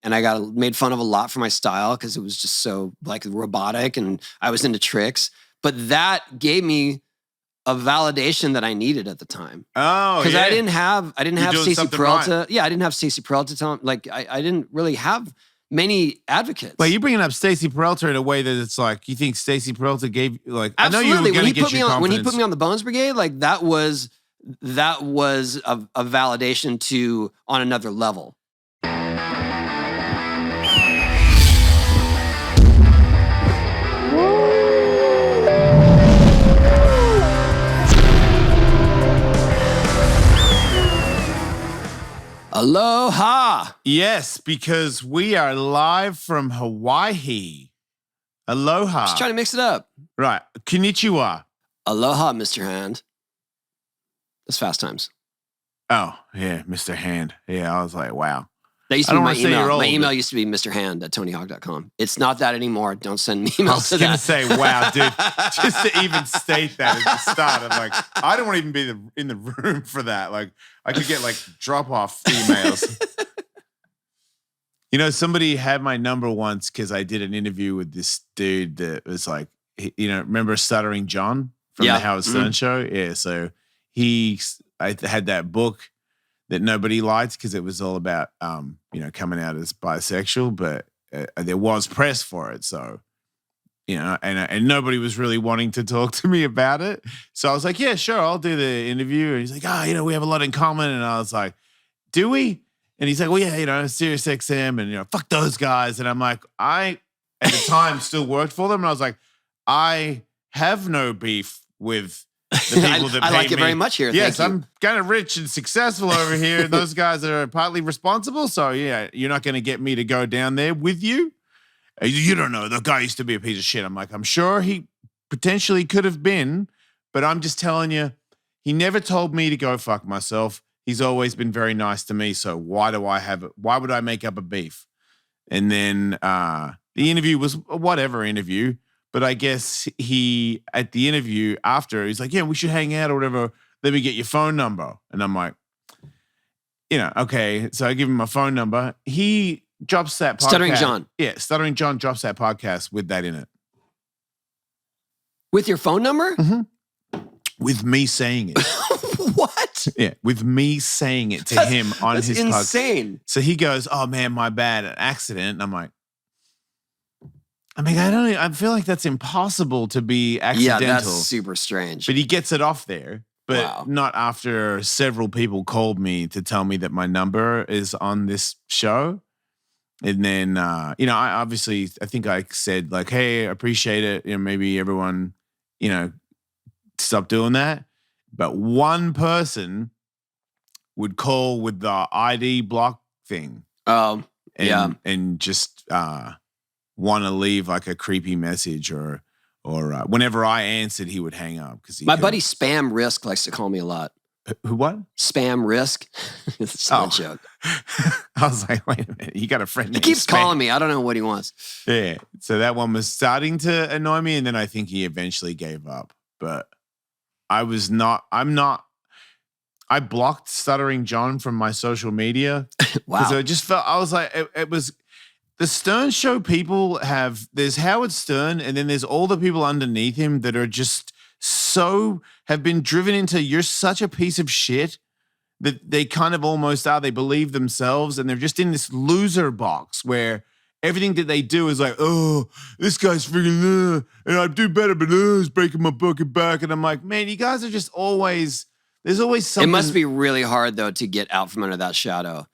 and I got made fun of a lot for my style because it was just so like robotic, and I was into tricks. But that gave me a validation that I needed at the time. Oh, because yeah. I didn't have Stacey Peralta. Right. Yeah, I didn't have Stacey Peralta tell him. Like I didn't really have many advocates. Well, you're bringing up Stacey Peralta in a way that it's like you think Stacey Peralta gave like. Absolutely. I know you were going to get your confidence. When he put me on the Bones Brigade, like that was a validation to on another level. Aloha. Yes, because we are live from Hawaii. Aloha. Just trying to mix it up. Right. Konnichiwa. Aloha, Mr. Hand. That's Fast Times. Oh, yeah, Mr. Hand. Yeah, I was like, wow. That used to be my email. My email used to be mrhand@tonyhawk.com. It's not that anymore. Don't send me emails to that. I was going to say, wow, dude. Just to even state that at the start, I'm like, I don't want to even be in the room for that. Like, I could get like drop-off emails. You know, somebody had my number once because I did an interview with this dude that was like, you know, remember Stuttering John from the Howard Stern show? Yeah, so I had that book that nobody liked because it was all about, you know, coming out as bisexual, but there was press for it. So, you know, and nobody was really wanting to talk to me about it. So I was like, yeah, sure, I'll do the interview. And he's like, you know, we have a lot in common. And I was like, do we? And he's like, well, yeah, you know, Sirius XM and, you know, fuck those guys. And I'm like, I, at the time, still worked for them. And I was like, I have no beef with the people that pay I like me. it very much here. Yes, Thank you. I'm kind of rich and successful over here. Those guys are partly responsible. So, yeah, you're not going to get me to go down there with you. You don't know. The guy used to be a piece of shit. I'm like, I'm sure he potentially could have been, but I'm just telling you, he never told me to go fuck myself. He's always been very nice to me. So why would I make up a beef? And then the interview was whatever interview. But I guess at the interview after, he's like, yeah, we should hang out or whatever. Let me get your phone number. And I'm like, you know, okay. So I give him my phone number. He drops that podcast. Stuttering John. Yeah, Stuttering John drops that podcast with that in it. With your phone number? Mm-hmm. With me saying it. What? Yeah, with me saying it to him on his podcast. That's insane. So he goes, oh man, my bad, an accident. And I'm like, I feel like that's impossible to be accidental. Yeah, that's super strange. But he gets it off there. But not after several people called me to tell me that my number is on this show. And then, you know, I think I said like, hey, I appreciate it. You know, maybe everyone, you know, stop doing that. But one person would call with the ID block thing. And just want to leave like a creepy message or whenever I answered, he would hang up. My buddy Spam Risk likes to call me a lot. Who, what? Spam Risk. It's a joke. I was like, wait a minute. You got a friend named He keeps Spam. calling me. I don't know what he wants. Yeah. So that one was starting to annoy me. And then I think he eventually gave up. But I blocked Stuttering John from my social media. Wow. Because it just felt, I was like, it was, the Stern Show people there's Howard Stern and then there's all the people underneath him that are just have been driven into you're such a piece of shit that they kind of almost are. They believe themselves and they're just in this loser box where everything that they do is like, oh, this guy's freaking, and I do better, but he's breaking my fucking back. And I'm like, man, you guys are just there's always something. It must be really hard though to get out from under that shadow,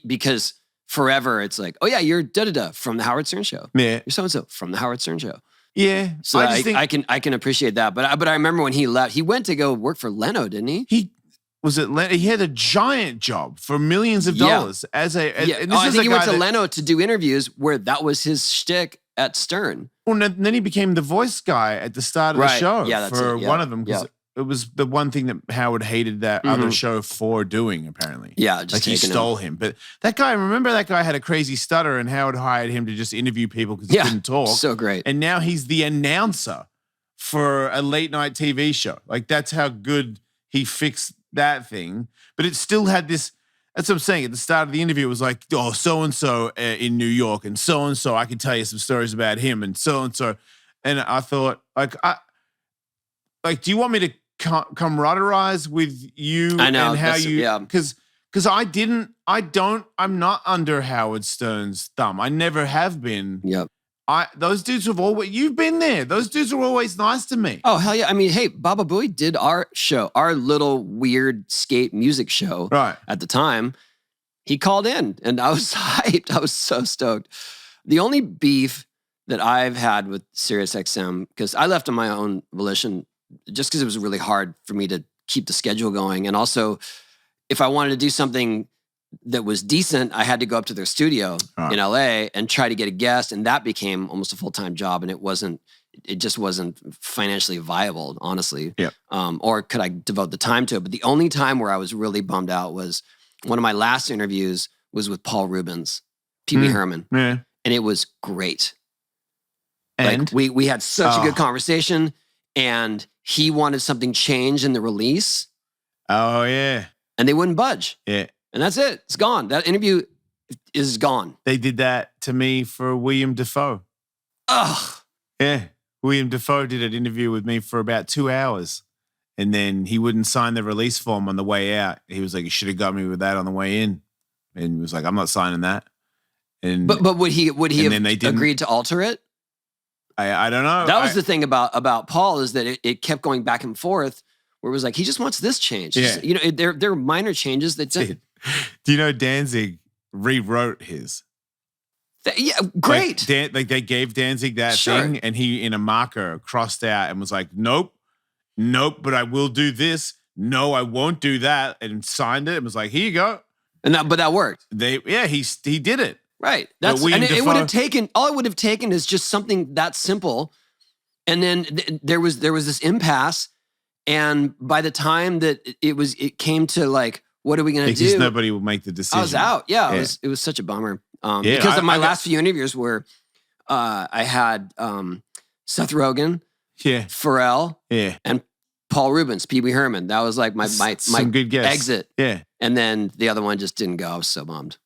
because forever it's like, oh yeah, you're da-da-da from the Howard Stern Show. Yeah. You're so-and-so from the Howard Stern Show. Yeah. So I can appreciate that. But I remember when he left, he went to go work for Leno, didn't he? He had a giant job for millions of dollars as a. And I think he went to Leno to do interviews where that was his shtick at Stern. Well, and then he became the voice guy at the start of the show for one of them. Because it was the one thing that Howard hated that other show for doing, apparently. Yeah, just like he stole him. But that guy had a crazy stutter and Howard hired him to just interview people because he couldn't talk. So great. And now he's the announcer for a late night TV show. Like that's how good he fixed that thing. But it still had this, That's what I'm saying. At the start of the interview, it was like, oh, so-and-so in New York and so-and-so, I can tell you some stories about him and so-and-so. And I thought, do you want me to camaraderise with you? I know. And how yeah. because I'm not under Howard Stern's thumb. I never have been. Yep. Those dudes have always, you've been there. Those dudes are always nice to me. Oh, hell yeah. I mean, hey, Baba Booey did our show, our little weird skate music show at the time. He called in and I was hyped. I was so stoked. The only beef that I've had with SiriusXM, because I left on my own volition just because it was really hard for me to keep the schedule going. And also, if I wanted to do something that was decent, I had to go up to their studio in LA and try to get a guest. And that became almost a full-time job. And it just wasn't financially viable, honestly. Yeah. Or could I devote the time to it? But the only time where I was really bummed out was one of my last interviews was with Paul Rubens, Pee Wee Herman. Yeah. And it was great. And we had such a good conversation and he wanted something changed in the release. Oh, yeah. And they wouldn't budge. Yeah. And that's it. It's gone. That interview is gone. They did that to me for William Dafoe. Ugh. Yeah. William Dafoe did an interview with me for about 2 hours. And then he wouldn't sign the release form on the way out. He was like, you should have got me with that on the way in. And he was like, I'm not signing that. And But would he have agreed to alter it? I don't know. That was the thing about Paul is that it kept going back and forth where it was like, he just wants this change. Yeah. You know, there are minor changes that do you know Danzig rewrote his? Yeah, great. Like they gave Danzig that thing and he in a marker crossed out and was like, nope, but I will do this. No, I won't do that. And signed it and was like, here you go. But that worked. He did it. Right. It would have taken, all it would have taken is just something that simple. And then there was this impasse. And by the time that it came to like, what are we going to do? Because nobody would make the decision. I was out. Yeah. It was such a bummer. Because my last few interviews were, I had Seth Rogen, Pharrell, and Paul Rubens, Pee Wee Herman. That was like my good guess. Exit. Yeah. And then the other one just didn't go. I was so bummed.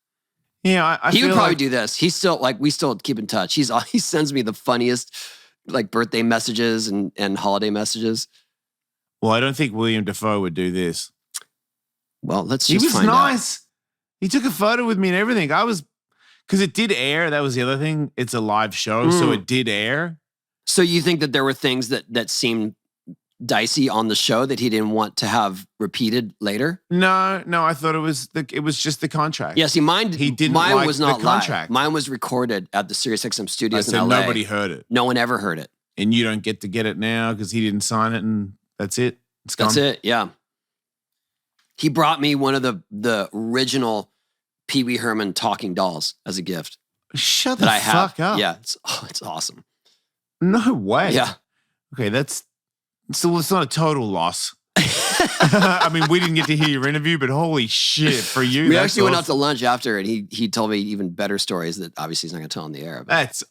Yeah, he would probably do this. He's still we still keep in touch. He sends me the funniest like birthday messages and holiday messages. Well, I don't think William Dafoe would do this. Well, let's just find out. He was nice. He took a photo with me and everything. Because it did air. That was the other thing. It's a live show, so it did air. So you think that there were things that seemed dicey on the show that he didn't want to have repeated later? No, I thought it was just the contract. Yeah, see, mine was not the contract. Live. Mine was recorded at the SiriusXM studios in LA. Nobody heard it. No one ever heard it. And you don't get to get it now because he didn't sign it, and that's it. It's gone. That's it. Yeah. He brought me one of the original Pee Wee Herman talking dolls as a gift. Shut the fuck up. Yeah, it's awesome. No way. Yeah. Okay, so it's not a total loss. I mean, we didn't get to hear your interview, but holy shit, for you. We actually went out to lunch after, and he told me even better stories that obviously he's not going to tell on the air. That's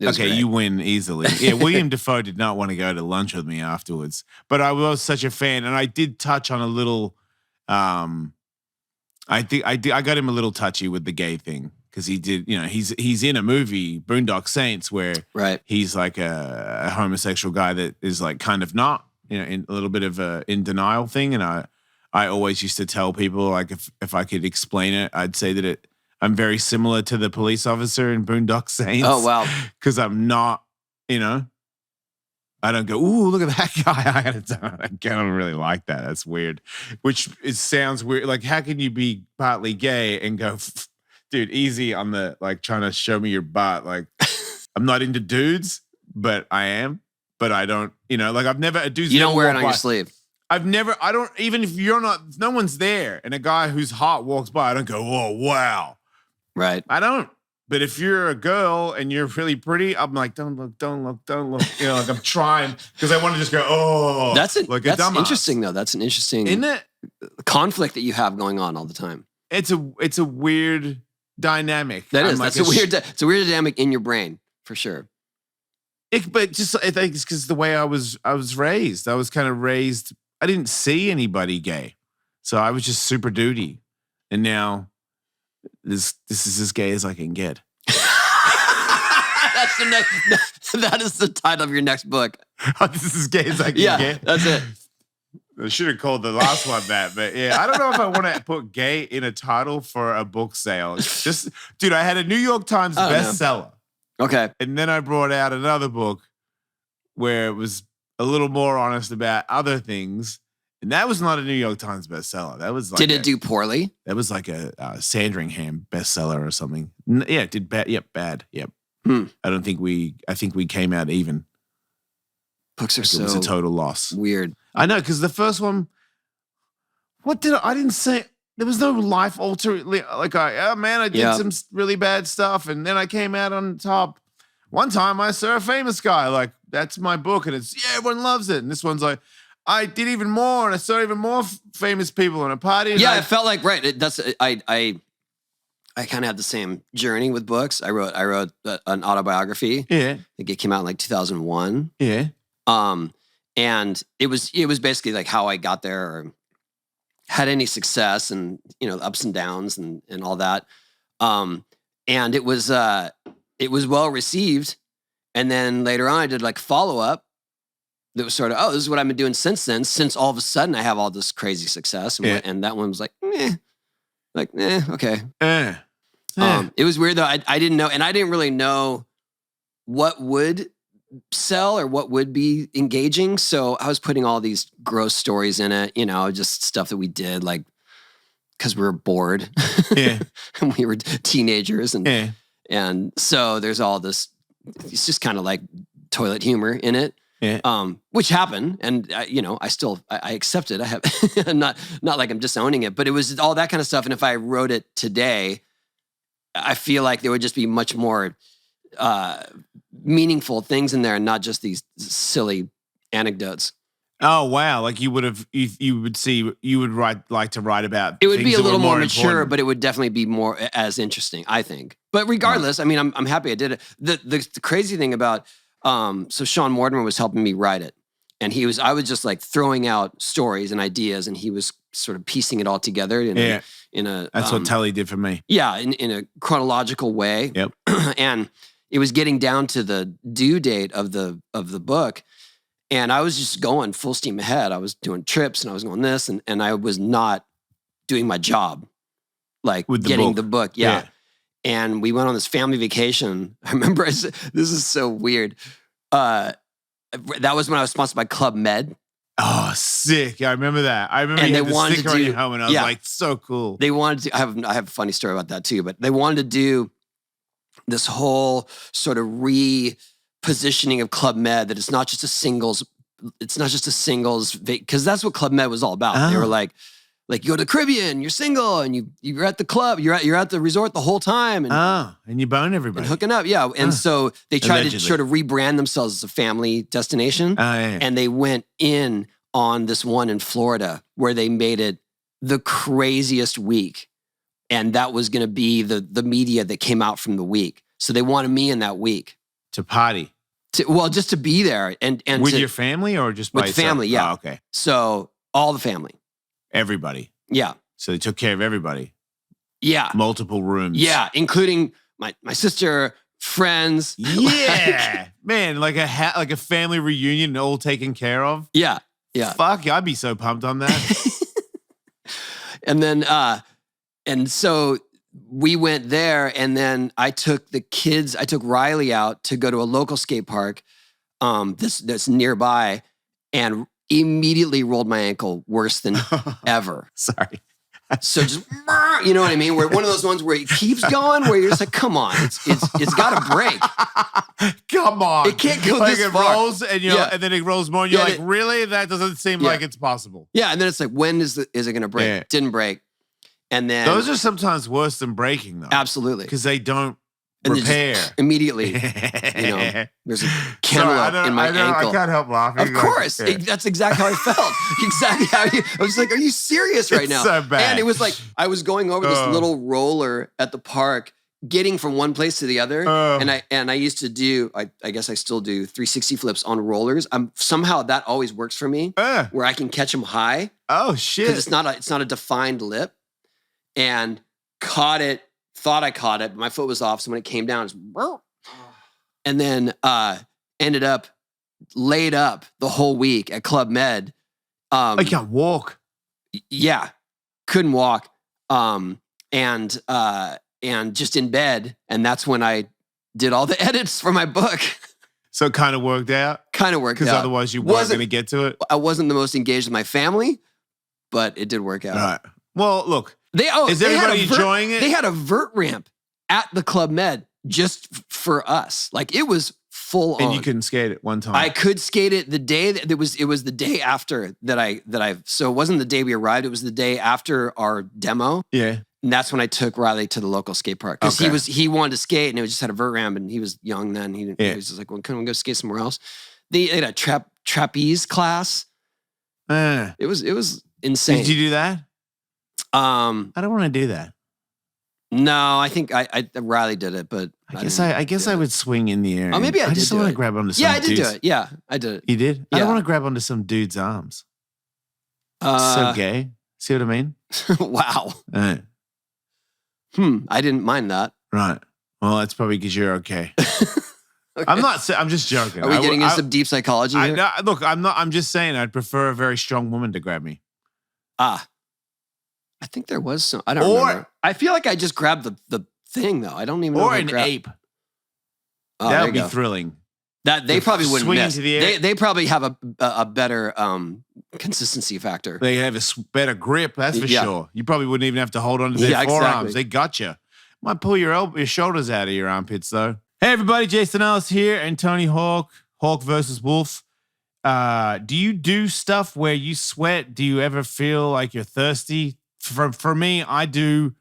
okay. Great. You win easily. Yeah, William Dafoe did not want to go to lunch with me afterwards, but I was such a fan, and I did touch on a little. I got him a little touchy with the gay thing because he did. You know, he's in a movie, Boondock Saints, where he's like a homosexual guy that is like kind of not, you know, in a little bit of a in denial thing. And I always used to tell people like if I could explain it, I'd say that I'm very similar to the police officer in Boondock Saints. Oh wow, because I'm not, you know. I don't go, ooh, look at that guy. I don't really like that. That's weird. It sounds weird. Like, how can you be partly gay and go, dude, easy on the, like, trying to show me your butt. Like, I'm not into dudes, but I am. But I don't, you know, like, I've never, a dude's You don't wear it on your sleeve. Even if you're not, no one's there, and a guy who's hot walks by, I don't go, oh, wow. Right. I don't. But if you're a girl and you're really pretty, I'm like, don't look. You know, like I'm trying because I want to just go, oh. That's interesting, though. That's an interesting Isn't it? Conflict that you have going on all the time. It's a weird dynamic. That's a weird dynamic in your brain, for sure. But I think it's because the way I was raised. I was kind of raised, I didn't see anybody gay. So I was just super duty. And now this is as gay as I can get. That's the next. That is the title of your next book. Oh, this is as gay as I can Yeah, get. that's it. I should have called the last one that, but yeah, I don't know if I want to put gay in a title for a book sale. Just, dude, I had a New York Times bestseller. Okay. And then I brought out another book where it was a little more honest about other things. And that was not a New York Times bestseller. That was like Did it do poorly? That was like a Sandringham bestseller or something. Yeah, it did bad. Yep, bad. Yep. I think we came out even. Books are It was a total loss. Weird. I know, because the first one, I didn't say, there was no life altering, like I did some really bad stuff and then I came out on top. One time I saw a famous guy, like, that's my book and it's, everyone loves it. And this one's like, I did even more and I saw even more famous people on a party. Yeah, it felt like, I kind of had the same journey with books. I wrote an autobiography. Yeah. I think it came out in like 2001. Yeah. And it was basically like how I got there or had any success and, ups and downs and all that. And it was well received. And then later on I did like follow up that was sort of, this is what I've been doing since then, since all of a sudden I have all this crazy success. And that one was like, okay. It was weird though. I didn't know, and I didn't really know what would sell or what would be engaging. So I was putting all these gross stories in it, just stuff that we did, like, because we were bored. Yeah. And we were teenagers. And so there's all this, it's just kind of like toilet humor in it. Yeah. Which happened. And, I accept it. I have not like I'm disowning it, but it was all that kind of stuff. And if I wrote it today, I feel like there would just be much more meaningful things in there and not just these silly anecdotes. Oh wow! Like you would like to write about. It would be a little more mature, important. But it would definitely be more as interesting, I think. But regardless, I mean, I'm happy I did it. The crazy thing about so Sean Mortimer was helping me write it, and I was just like throwing out stories and ideas, and he was sort of piecing it all together in a. That's what Tully did for me. Yeah, in a chronological way. Yep. And it was getting down to the due date of the book. And I was just going full steam ahead. I was doing trips and I was going this and I was not doing my job, like with getting the book. Yeah. And we went on this family vacation. I remember this is so weird. That was when I was sponsored by Club Med. Oh, sick. I remember that. I remember you had the sticker on your home and I was like, so cool. They wanted to, I have a funny story about that too, but they wanted to do this whole sort of positioning of Club Med, that it's not just a singles, because that's what Club Med was all about. They were like you go to the Caribbean, you're single, and you're at the club, you're at the resort the whole time, and you bone everybody, and hooking up, yeah. And so they tried to sort of rebrand themselves as a family destination, and they went in on this one in Florida where they made it the craziest week, and that was going to be the media that came out from the week. So they wanted me in that week. To party? Just to be there. And with your family or just by yourself? With family, yeah. Oh, okay. So all the family. Everybody? Yeah. So they took care of everybody? Yeah. Multiple rooms? Yeah, including my sister, friends. Yeah. Man, like a family reunion all taken care of? Yeah. Yeah. Fuck, I'd be so pumped on that. And then, and so we went there, and then I took Riley out to go to a local skate park that's nearby, and immediately rolled my ankle worse than ever. Sorry. So just, you know what I mean? Where one of those ones where it keeps going, where you're just like, come on, it's got to break. Come on. It can't go like this it far. Rolls and and then it rolls more and you're like, really? That doesn't seem like it's possible. Yeah, and then it's like, when is it going to break? Yeah. Didn't break. And then those are sometimes worse than breaking, though. Absolutely. Because they don't repair. Immediately, there's a cantaloupe in my ankle. I can't help laughing. Of course. That's exactly how I felt. Exactly how I was like, are you serious right now? So bad. And it was like, I was going over this little roller at the park, getting from one place to the other. And I used to do, I guess I still do 360 flips on rollers. Somehow that always works for me, where I can catch them high. Oh, shit. Because it's not a defined lip. and caught it, thought I caught it, but my foot was off. So when it came down, it was, and then ended up laid up the whole week at Club Med. I can't walk. Yeah, couldn't walk. And just in bed. And that's when I did all the edits for my book. So it kind of worked out? Kind of worked out. Because otherwise you weren't going to get to it? I wasn't the most engaged with my family, but it did work out. All right. Well, look. Is everybody enjoying it? They had a vert ramp at the Club Med just for us. Like it was full on. And you couldn't skate it one time? I could skate it the day that it was the day after so it wasn't the day we arrived. It was the day after our demo. Yeah. And that's when I took Riley to the local skate park. Because he wanted to skate and it just had a vert ramp and he was young then. He was just like, well, couldn't we go skate somewhere else? They had a trapeze class. It was insane. Did you do that? I don't want to do that. No, I think Riley did it, but I guess I would swing in the air. Oh, maybe I just want to grab onto some I did do it. Yeah, I did it. You did? Yeah. I don't want to grab onto some dude's arms. So gay. See what I mean? Wow. Right. I didn't mind that. Right. Well, that's probably because you're okay. Okay. I'm just joking. Are we getting into some deep psychology here? Look, I'm just saying I'd prefer a very strong woman to grab me. I think there was some. I don't remember. I feel like I just grabbed the thing though. I don't even know. Or an ape. Oh, that would be thrilling. That they probably wouldn't miss. To the air. They probably have a better consistency factor. They have a better grip, that's for sure. You probably wouldn't even have to hold on to their forearms. Exactly. They got you. Might pull your shoulders out of your armpits though. Hey everybody, Jason Ellis here and Tony Hawk versus Wolf. Do you do stuff where you sweat? Do you ever feel like you're thirsty? For me, I do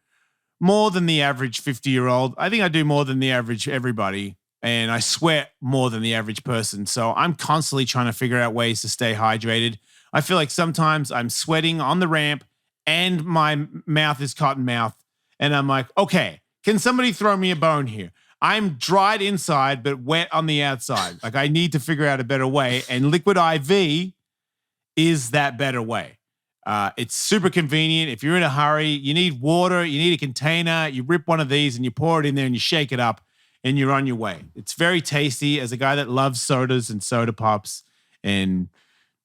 more than the average 50-year-old. I think I do more than the average everybody. And I sweat more than the average person. So I'm constantly trying to figure out ways to stay hydrated. I feel like sometimes I'm sweating on the ramp and my mouth is cotton mouth. And I'm like, okay, can somebody throw me a bone here? I'm dried inside, but wet on the outside. Like I need to figure out a better way. And Liquid IV is that better way. It's super convenient. If you're in a hurry, you need water, you need a container, you rip one of these and you pour it in there and you shake it up and you're on your way. It's very tasty. As a guy that loves sodas and soda pops and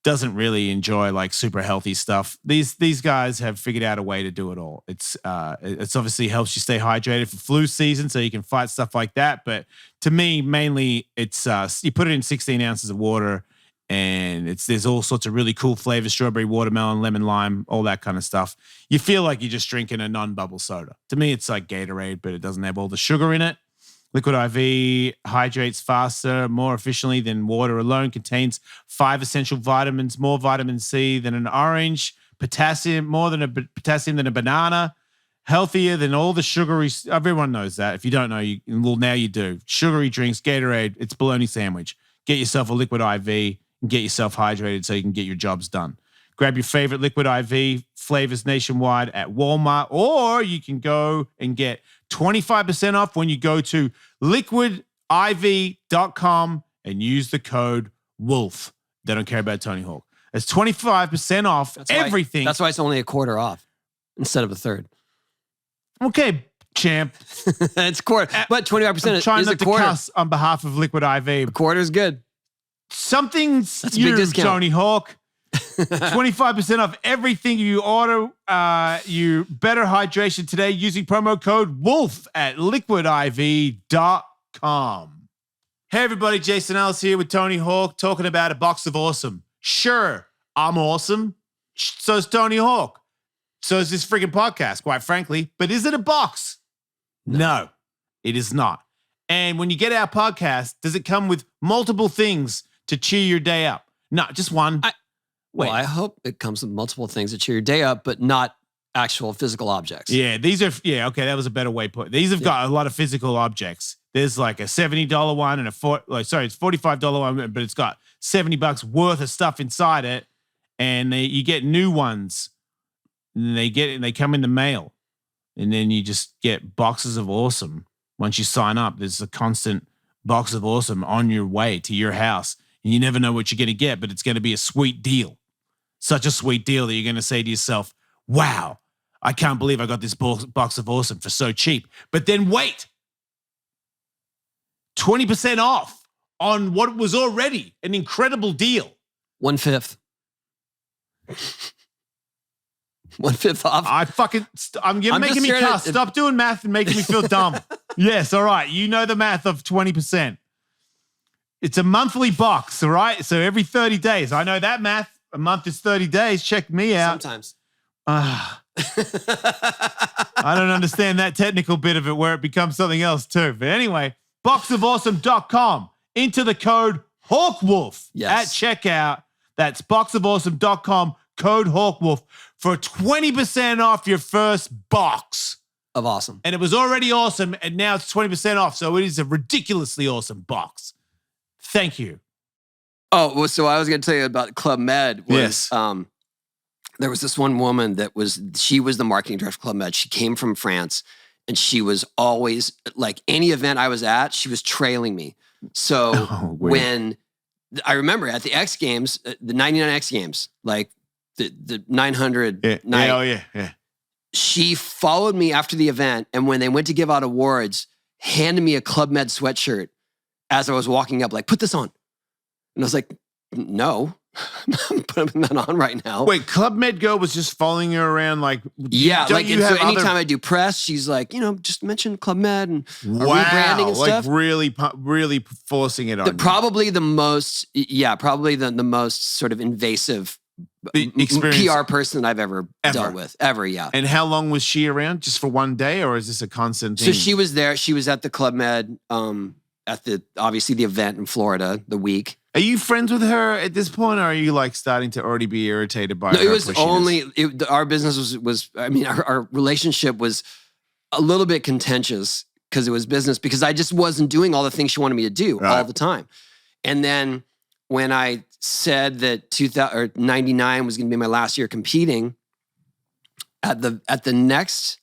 doesn't really enjoy like super healthy stuff, these guys have figured out a way to do it all. It's obviously helps you stay hydrated for flu season so you can fight stuff like that. But to me, mainly it's you put it in 16 ounces of water and there's all sorts of really cool flavors: strawberry, watermelon, lemon, lime, all that kind of stuff. You feel like you're just drinking a non-bubble soda. To me, it's like Gatorade, but it doesn't have all the sugar in it. Liquid IV hydrates faster, more efficiently than water alone, contains 5 essential vitamins, more vitamin C than an orange, potassium than a banana, healthier than all the sugary. Everyone knows that. If you don't know, now you do. Sugary drinks, Gatorade, it's bologna sandwich. Get yourself a Liquid IV and get yourself hydrated so you can get your jobs done. Grab your favorite Liquid IV flavors nationwide at Walmart, or you can go and get 25% off when you go to liquidiv.com and use the code WOLF. They don't care about Tony Hawk. That's 25% off everything. That's why it's only a quarter off instead of a third. Okay, champ. It's quarter, but 25% trying is not a quarter. To cuss on behalf of Liquid IV. A quarter is good. Something's That's a big discount. Tony Hawk. 25% off everything you order. You better hydration today using promo code WOLF at liquidiv.com. Hey everybody, Jason Ellis here with Tony Hawk talking about a box of awesome. Sure, I'm awesome. So is Tony Hawk. So is this freaking podcast, quite frankly. But is it a box? No, it is not. And when you get our podcast, does it come with multiple things to cheer your day up? No, just one. Well, I hope it comes with multiple things to cheer your day up, but not actual physical objects. Yeah, these are, okay, that was a better way to put it. These have got a lot of physical objects. There's like a $70 one and it's $45 one, but it's got $70 worth of stuff inside it. And you get new ones. And they come in the mail. And then you just get boxes of awesome. Once you sign up, there's a constant box of awesome on your way to your house. And you never know what you're going to get, but it's going to be a sweet deal. Such a sweet deal that you're going to say to yourself, wow, I can't believe I got this box of awesome for so cheap. But then wait, 20% off on what was already an incredible deal. 1/5. 1/5 off. You're making me cuss. Stop doing math and making me feel dumb. Yes, all right. You know the math of 20%. It's a monthly box, all right? So every 30 days. I know that math. A month is 30 days. Check me out. Sometimes. I don't understand that technical bit of it where it becomes something else too. But anyway, boxofawesome.com. Enter the code HawkWolf at checkout. That's boxofawesome.com, code HawkWolf for 20% off your first box of awesome. And it was already awesome, and now it's 20% off. So it is a ridiculously awesome box. Thank you. Oh, well, so I was going to tell you about Club Med. There was this one woman she was the marketing director of Club Med. She came from France, and she was always, like, any event I was at, she was trailing me. So when I remember at the X Games, the 99 X Games, like the 900 night. She followed me after the event, and when they went to give out awards, handed me a Club Med sweatshirt as I was walking up, like, put this on. And I was like, no, I'm putting that on right now. Wait, Club Med Girl was just following you around, like, yeah, like, and so anytime I do press, she's like, just mention Club Med and rebranding and stuff. Like really forcing it on you. Probably the most sort of invasive PR person that I've ever dealt with, yeah. And how long was she around? Just for one day, or is this a constant thing? So she was there. She was at the Club Med, at obviously the event in Florida, the week. Are you friends with her at this point, or are you like starting to already be irritated by her? It was our business was our relationship was a little bit contentious because it was business, because I just wasn't doing all the things she wanted me to do all the time. And then when I said that 99 was going to be my last year competing, at the next,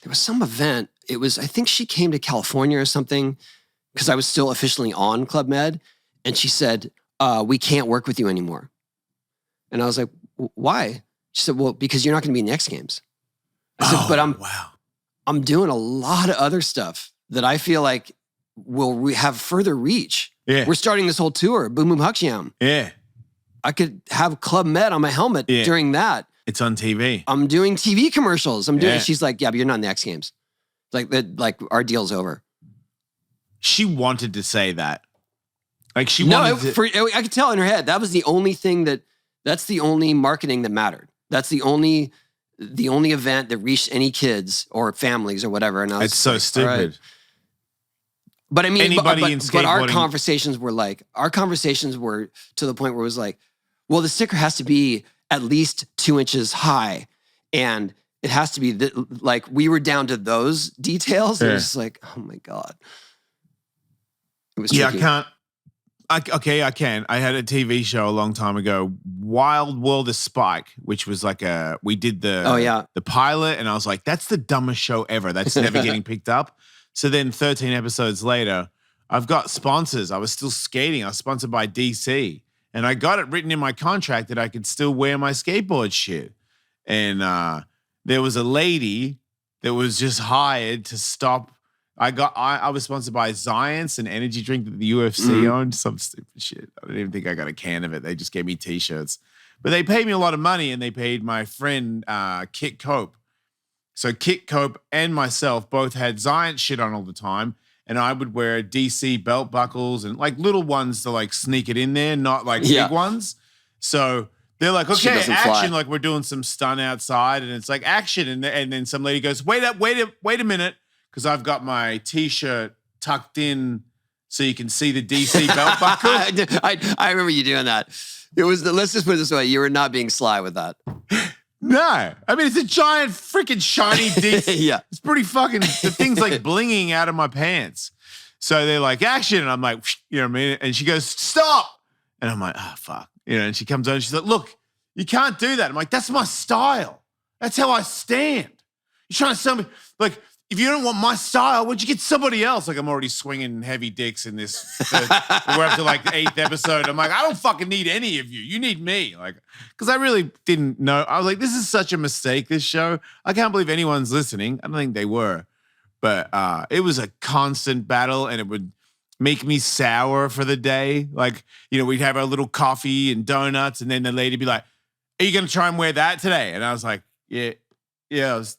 there was some event. It was, I think she came to California or something, because I was still officially on Club Med. And she said, we can't work with you anymore. And I was like, why? She said, well, because you're not going to be in the X Games. I said, but I'm doing a lot of other stuff that I feel like will have further reach. Yeah. We're starting this whole tour, Boom Boom Huck Jam. Yeah. I could have Club Med on my helmet during that. It's on TV. I'm doing TV commercials. She's like, yeah, but you're not in the X Games. Like our deal's over. She wanted to say that. Like I could tell in her head that was the only thing that's the only marketing that mattered. That's the only event that reached any kids or families or whatever. And I was it's so stupid. Right. But I mean, in but our conversations were to the point where it was like, well, the sticker has to be at least 2 inches high, and it has to be like, we were down to those details. Yeah. It was like, oh my God. It was tricky. I can. I had a TV show a long time ago, Wild World of Spike, which was like we did the pilot, and I was like, that's the dumbest show ever. That's never getting picked up. So then 13 episodes later, I've got sponsors. I was still skating. I was sponsored by DC, and I got it written in my contract that I could still wear my skateboard shit. And there was a lady that was just hired to stop. I was sponsored by Zions, an energy drink that the UFC owned. Some stupid shit. I don't even think I got a can of it. They just gave me T-shirts. But they paid me a lot of money, and they paid my friend Kit Cope. So Kit Cope and myself both had Zions shit on all the time, and I would wear DC belt buckles and like little ones to like sneak it in there, not like big ones. So they're like, okay, action, fly. Like we're doing some stunt outside, and it's like action, and then some lady goes, wait a minute. Because I've got my T-shirt tucked in so you can see the DC belt buckle. I remember you doing that. Let's just put it this way. You were not being sly with that. No. I mean, it's a giant freaking shiny DC. Yeah. It's pretty fucking, the thing's like blinging out of my pants. So they're like, action. And I'm like, you know what I mean? And she goes, stop. And I'm like, oh, fuck. And she comes over and she's like, look, you can't do that. I'm like, that's my style. That's how I stand. You're trying to sell me, like, if you don't want my style, would you get somebody else? Like, I'm already swinging heavy dicks in this. We're up to like the 8th episode. I'm like, I don't fucking need any of you. You need me. Like, because I really didn't know. I was like, this is such a mistake, this show. I can't believe anyone's listening. I don't think they were. But it was a constant battle, and it would make me sour for the day. Like, we'd have our little coffee and donuts, and then the lady would be like, are you going to try and wear that today? And I was like, yeah, I was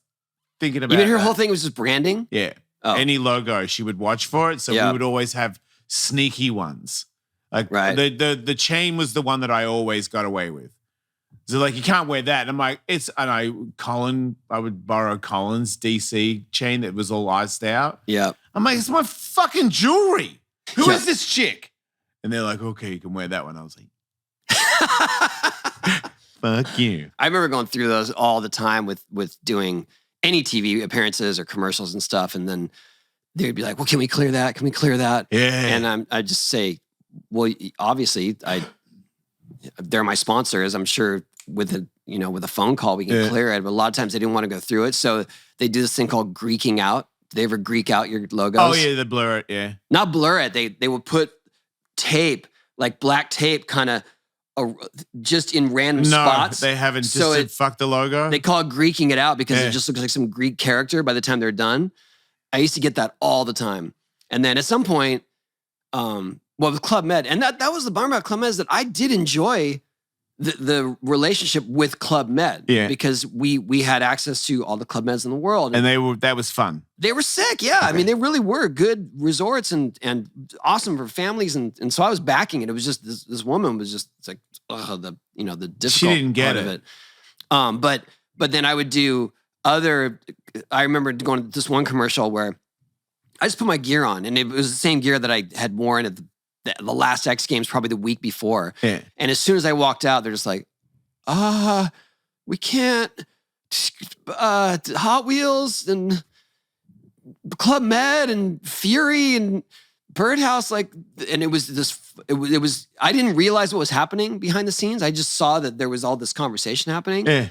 thinking about it. Her whole thing was just branding? Yeah. Oh. Any logo, she would watch for it. So we would always have sneaky ones. Like the chain was the one that I always got away with. So like, you can't wear that. And I'm like, I would borrow Colin's DC chain that was all iced out. Yeah. I'm like, it's my fucking jewelry. Who is this chick? And they're like, okay, you can wear that one. I was like, fuck you. I remember going through those all the time with doing any TV appearances or commercials and stuff. And then they'd be like, well, can we clear that? Can we clear that? Yeah. And I just say, well, obviously they're my sponsors. I'm sure with a phone call, we can clear it. But a lot of times they didn't want to go through it. So they do this thing called Greeking out. They ever Greek out your logos? Oh yeah, they blur it, yeah. Not blur it. They would put tape, like black tape, kind of just in random spots. They haven't just fuck the logo. They call it Greeking it out because it just looks like some Greek character by the time they're done. I used to get that all the time. And then at some point, with Club Med, and that was the bummer about Club Med, is that I did enjoy the relationship with Club Med, because we had access to all the Club Meds in the world, and that was fun. They were sick, yeah. Okay. I mean, they really were good resorts and awesome for families, and so I was backing it. It was just this woman was just like the difficult she didn't get part of it. But then I would do other. I remember going to this one commercial where I just put my gear on, and it was the same gear that I had worn at the last X Games, probably the week before. Yeah. And as soon as I walked out, they're just like, we can't, Hot Wheels and Club Med and Fury and Birdhouse, and it was, I didn't realize what was happening behind the scenes. I just saw that there was all this conversation happening. Yeah.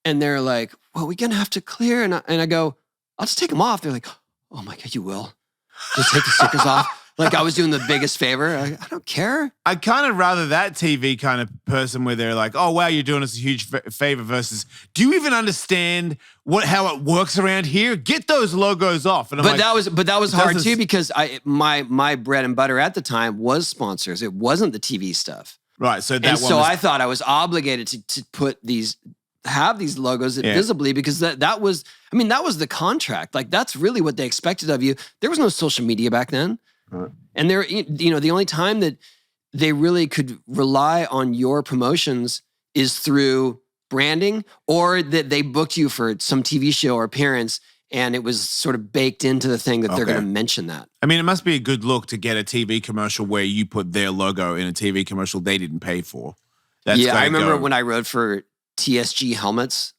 And they're like, well, we're going to have to clear. And I go, I'll just take them off. They're like, oh my God, you will? Just take the stickers off? Like I was doing the biggest favor. I don't care. I'd kind of rather that TV kind of person where they're like, oh, wow, you're doing us a huge favor versus, do you even understand how it works around here? Get those logos off. And that was hard too, because my bread and butter at the time was sponsors. It wasn't the TV stuff. Right. So I thought I was obligated to have these logos visibly, because that was the contract. Like that's really what they expected of you. There was no social media back then. And the only time that they really could rely on your promotions is through branding, or that they booked you for some TV show or appearance, and it was sort of baked into the thing that they're going to mention that. I mean, it must be a good look to get a TV commercial where you put their logo in a TV commercial they didn't pay for. I remember when I rode for TSG helmets.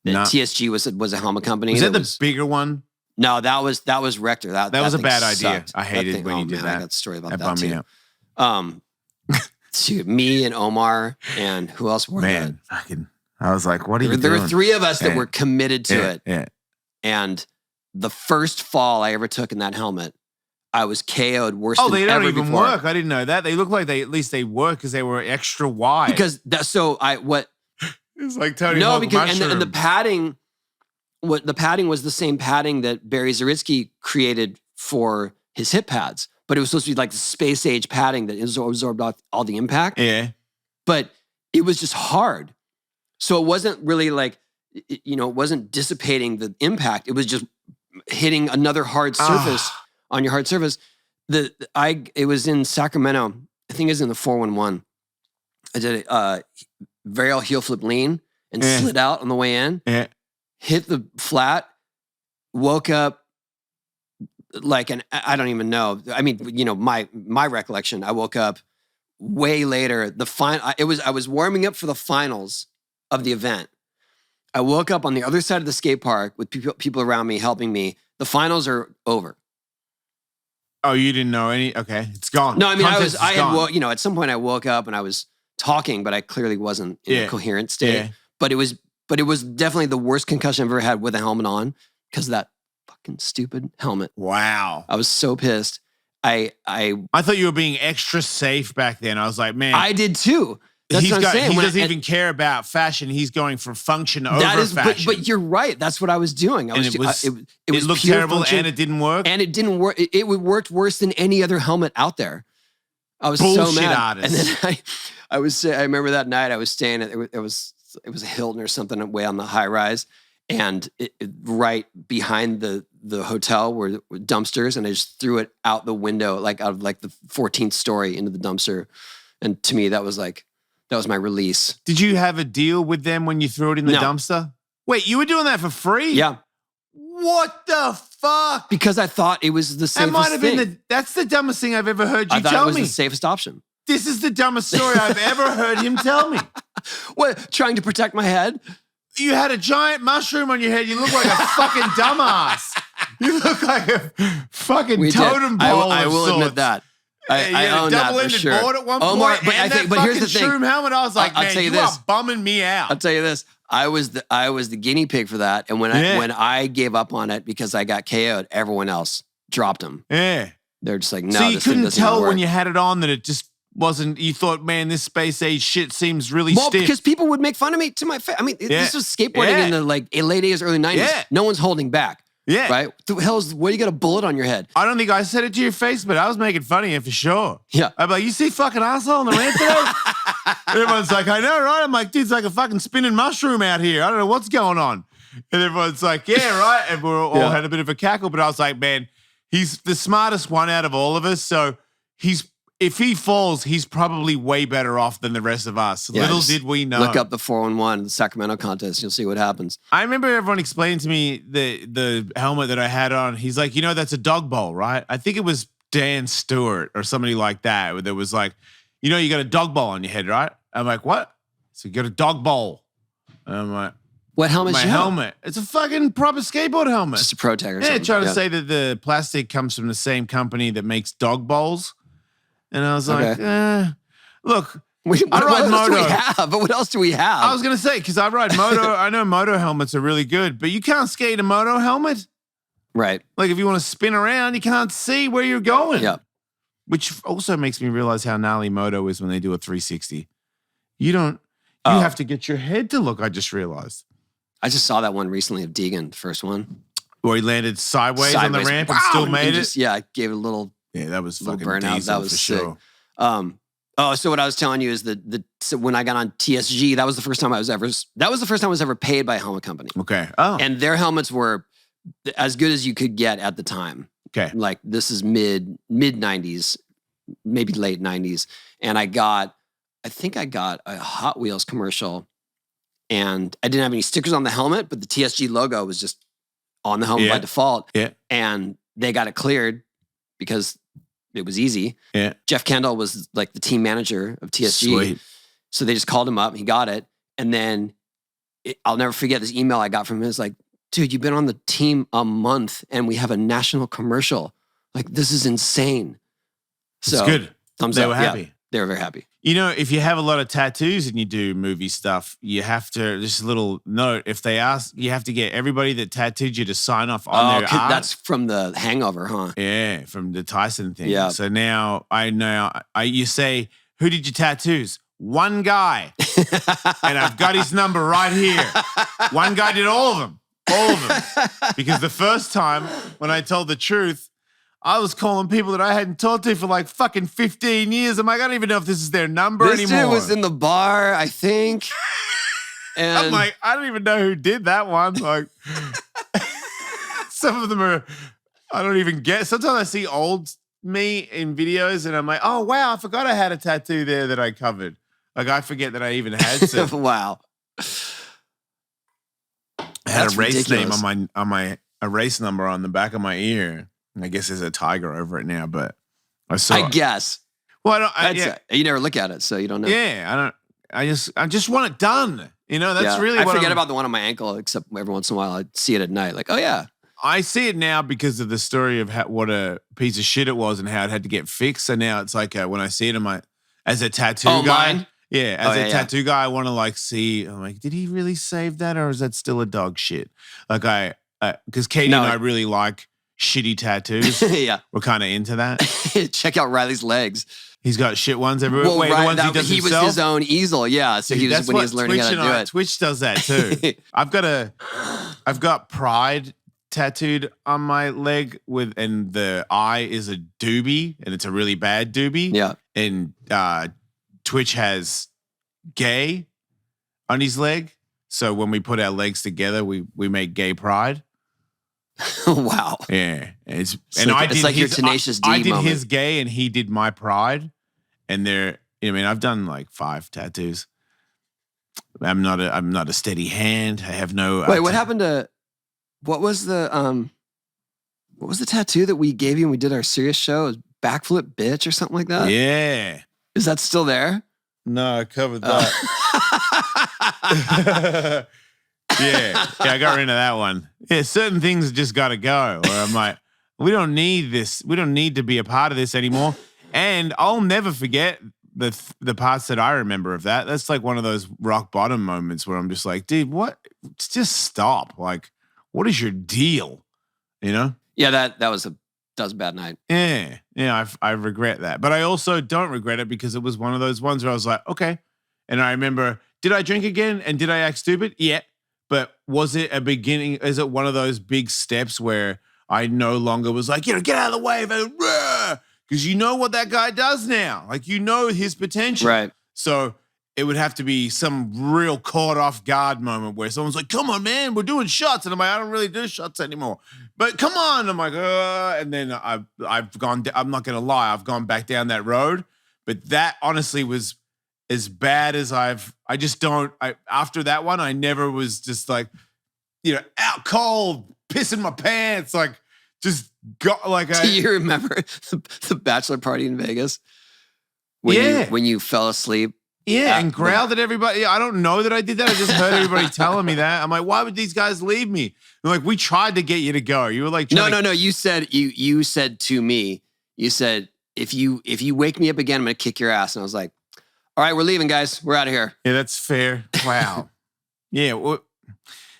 TSG was a helmet company. Was that the bigger one? No, that was Rector. That was a bad sucked. idea. I hated when you did that. I got a story about that bummed too. Me out. Me and Omar and who else were there? I was like, what are you doing? There were three of us that were committed to it. Yeah. And the first fall I ever took in that helmet, I was KO'd worse than ever before. Oh, they don't even work. I didn't know that. They look like at least they work because they were extra wide. Because it's like Tony No, Hawk because mushroom. and the padding. The padding was the same padding that Barry Zaritsky created for his hip pads, but it was supposed to be like the space age padding that absorbed all the impact. Yeah. But it was just hard. So it wasn't really it wasn't dissipating the impact. It was just hitting another hard surface on your hard surface. It was in Sacramento. I think it was in the 411. I did a varial heel flip lean and slid out on the way in. Yeah. Hit the flat, woke up I don't even know. I mean, my recollection, I woke up way later. I was warming up for the finals of the event. I woke up on the other side of the skate park with people around me helping me. The finals are over. Oh, you didn't know any? Okay, it's gone. No, I mean, at some point I woke up and I was talking, but I clearly wasn't in a coherent state. Yeah. But it was definitely the worst concussion I've ever had with a helmet on because of that fucking stupid helmet. Wow. I was so pissed. I thought you were being extra safe back then. I was like, man. I did too. That's what I'm saying. He doesn't even care about fashion. He's going for function over fashion. But you're right. That's what I was doing. It looked terrible function, and it didn't work. And it didn't work. It worked worse than any other helmet out there. I was so mad. Artist. And then I remember that night I was staying at it was a Hilton or something way on the high rise, and right behind the hotel were dumpsters, and I just threw it out the window, like out of like the 14th story into the dumpster. And to me, that was my release. Did you have a deal with them when you threw it in the dumpster? Wait, you were doing that for free? Yeah. What the fuck? Because I thought it was the safest thing. That's the dumbest thing I've ever heard you tell me. I thought it was the safest option. This is the dumbest story I've ever heard him tell me. What, trying to protect my head? You had a giant mushroom on your head. You look like a fucking dumbass. You look like a fucking totem pole. I will admit that. I own that for sure. Board at one point, but here's the thing. Shroom helmet, I was like, man, you are bumming me out. I'll tell you this. I was the guinea pig for that, and when I gave up on it because I got KO'd, everyone else dropped them. Yeah, they're just like, no. So you couldn't tell when you had it on that it just wasn't. You thought, man, this space age shit seems really stiff. Well, because people would make fun of me to my face. I mean, this was skateboarding in the late 80s, early 90s. Yeah. No one's holding back. Yeah. Right? The hell's, where you got a bullet on your head? I don't think I said it to your face, but I was making fun of you for sure. Yeah. I'm like, you see fucking asshole on the ramp today? Everyone's like, I know, right? I'm like, dude, it's like a fucking spinning mushroom out here. I don't know what's going on. And everyone's like, yeah, right. And we all had a bit of a cackle, but I was like, man, he's the smartest one out of all of us. So if he falls, he's probably way better off than the rest of us. Yeah, little did we know. Look up the 411, the Sacramento contest. You'll see what happens. I remember everyone explaining to me the helmet that I had on. He's like, that's a dog bowl, right? I think it was Dan Stewart or somebody like that. That was like, you got a dog bowl on your head, right? I'm like, what? So you got a dog bowl. And I'm like, what helmet? My helmet. It's a fucking proper skateboard helmet. Just a Pro Tech or something. Yeah, trying to say that the plastic comes from the same company that makes dog bowls. And I was like, look, I ride moto. But what else do we have? I was going to say, because I ride moto. I know moto helmets are really good, but you can't skate a moto helmet. Right. Like if you want to spin around, you can't see where you're going. Yeah. Which also makes me realize how gnarly moto is when they do a 360. You have to get your head to look, I just realized. I just saw that one recently of Deegan, the first one. Where he landed sideways on the ramp and still made it? I gave it a little... Yeah, that was fucking burnout. That was sick. Sure. So what I was telling you is so when I got on TSG, that was the first time I was ever paid by a helmet company. Okay. Oh. And their helmets were as good as you could get at the time. Okay. Like this is mid 90s, maybe late 90s. And I think I got a Hot Wheels commercial, and I didn't have any stickers on the helmet, but the TSG logo was just on the helmet by default. Yeah. And they got it cleared because it was easy. Yeah. Jeff Kendall was like the team manager of TSG. Sweet. So they just called him up. He got it. And then I'll never forget this email I got from him. It's like, dude, you've been on the team a month and we have a national commercial. Like, this is insane. So it's good. Thumbs up. They were happy. Yeah, they were very happy. If you have a lot of tattoos and you do movie stuff, you have to, just a little note, if they ask, you have to get everybody that tattooed you to sign off on their art. That's from the Hangover, huh? Yeah, from the Tyson thing. Yeah. So now you say, who did you tattoos? One guy. And I've got his number right here. One guy did all of them. All of them. Because the first time when I told the truth, I was calling people that I hadn't talked to for like fucking 15 years. I'm like, I don't even know if this is their number anymore. This dude was in the bar, I think. And I'm like, I don't even know who did that one. Like, some of them are, I don't even get. Sometimes I see old me in videos and I'm like, oh, wow, I forgot I had a tattoo there that I covered. Like, I forget that I even had some. Wow. I had a race name on my a race number on the back of my ear. I guess there's a tiger over it now, but I guess. Well, you never look at it, so you don't know. Yeah, I just want it done. That's really. I forget about the one on my ankle, except every once in a while I see it at night. Like, oh yeah. I see it now because of the story of what a piece of shit it was and how it had to get fixed. So now it's like when I see it, as a tattoo guy. Mine? Yeah, as a tattoo guy, I want to see. I'm like, did he really save that, or is that still a dog shit? Like because Katie and I really like shitty tattoos. Yeah. We're kind of into that. Check out Riley's legs. He's got shit ones everywhere. Well, Wait, the ones he does he himself? was his own easel, yeah. So Dude, when he was learning how to do it. Twitch does that too. I've got Pride tattooed on my leg and the eye is a doobie, and it's a really bad doobie. Yeah. And Twitch has gay on his leg. So when we put our legs together, we make gay pride. Wow. Yeah. It's like your Tenacious D I did moment. his gay and he did my pride. And I've done like 5 tattoos. I'm not a steady hand. I have no. Wait, what happened to? What was the tattoo that we gave you when we did our serious show? It was backflip bitch or something like that. Yeah. Is that still there? No, I covered that. Yeah, I got rid of that one. Yeah, certain things just got to go. Or I'm like, we don't need this. We don't need to be a part of this anymore. And I'll never forget the parts that I remember of that. That's like one of those rock bottom moments where I'm just like, dude, what? Just stop. Like, what is your deal? You know? Yeah, that was a bad night. Yeah. I regret that, but I also don't regret it because it was one of those ones where I was like, okay. And I remember, did I drink again? And did I act stupid? Yeah. But was it a beginning? Is it one of those big steps where I no longer was like, get out of the way, because you know what that guy does now. Like, you know his potential. Right. So it would have to be some real caught off guard moment where someone's like, come on, man, we're doing shots. And I'm like, I don't really do shots anymore. But come on. I'm like, and then I've gone, I'm not going to lie, I've gone back down that road. But that honestly was as bad as after that one, I never was just like, out cold, pissing my pants, like just got like. Do you remember the bachelor party in Vegas? When you fell asleep. Yeah, and growled at everybody. I don't know that I did that. I just heard everybody telling me that. I'm like, why would these guys leave me? They're like, we tried to get you to go. You were like, no. You said to me, you said, if you wake me up again, I'm gonna kick your ass. And I was like, all right, we're leaving, guys. We're out of here. Yeah, that's fair. Wow. Yeah,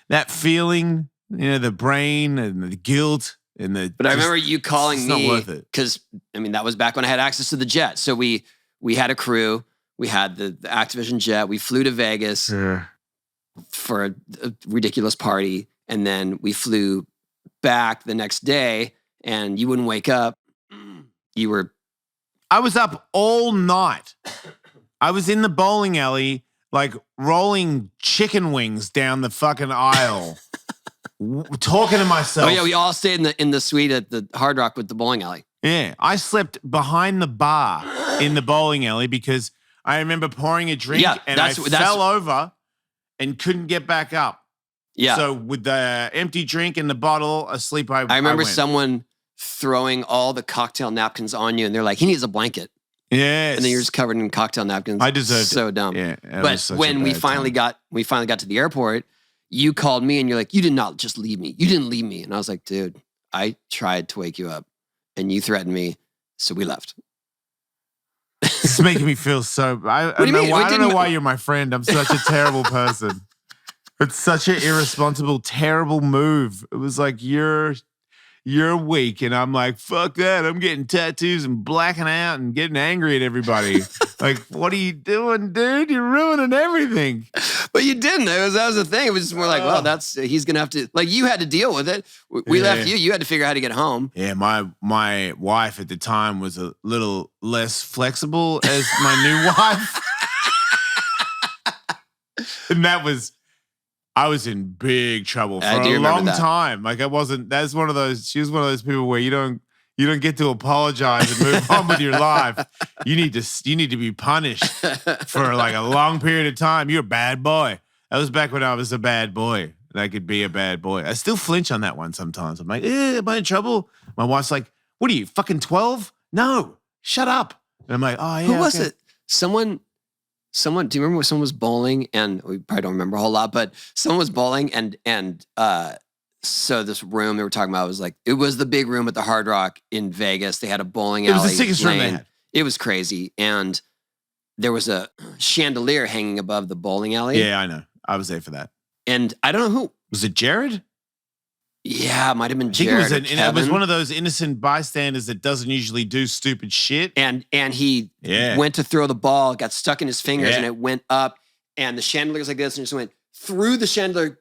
that feeling, the brain and the guilt and the. But I remember you calling me. It's not worth it. Because that was back when I had access to the jet. So we had a crew. We had the Activision jet. We flew to Vegas for a ridiculous party. And then we flew back the next day and you wouldn't wake up. I was up all night. I was in the bowling alley, like rolling chicken wings down the fucking aisle, talking to myself. Oh yeah, we all stayed in the suite at the Hard Rock with the bowling alley. Yeah, I slept behind the bar in the bowling alley because I remember pouring a drink and I fell over and couldn't get back up. Yeah. So with the empty drink and the bottle asleep, I remember went. someone throwing all the cocktail napkins on you and they're like, he needs a blanket. Yes. And then you're just covered in cocktail napkins. I deserved so it. dumb. Yeah. But when we finally got to the airport, you called me and you're like, you did not just leave me. You didn't leave me. And I was like, dude, I tried to wake you up and you threatened me. So we left. It's making me feel so. I don't know why you're my friend. I'm such a terrible person. It's such an irresponsible, terrible move. It was like you're weak, and I'm like, fuck that. I'm getting tattoos and blacking out and getting angry at everybody. Like, what are you doing, dude? You're ruining everything. But you didn't. That was the thing. It was just more like, well, he's gonna have to. Like, you had to deal with it. We left you. You had to figure out how to get home. Yeah, my wife at the time was a little less flexible as my new wife, and I was in big trouble for a long time. Like, I wasn't. That's one of those. She was one of those people where you don't get to apologize and move on with your life. You need to be punished for like a long period of time. You're a bad boy. That was back when I was a bad boy and I could be a bad boy. I still flinch on that one sometimes. I'm like, am I in trouble? My wife's like, what are you, fucking 12? No, shut up. And I'm like, oh yeah. Who was it? Someone, do you remember when someone was bowling? And we probably don't remember a whole lot, but someone was bowling and so this room they were talking about it was the big room at the Hard Rock in Vegas. They had a bowling alley. It was the sickest room they had. It was crazy. And there was a chandelier hanging above the bowling alley. Yeah, I know. I was there for that. And I don't know who. Was it Jared? Yeah, it might have been I think Jared. it was one of those innocent bystanders that doesn't usually do stupid shit. And he went to throw the ball, got stuck in his fingers, and it went up. And the chandelier's like this, and just went through the chandelier,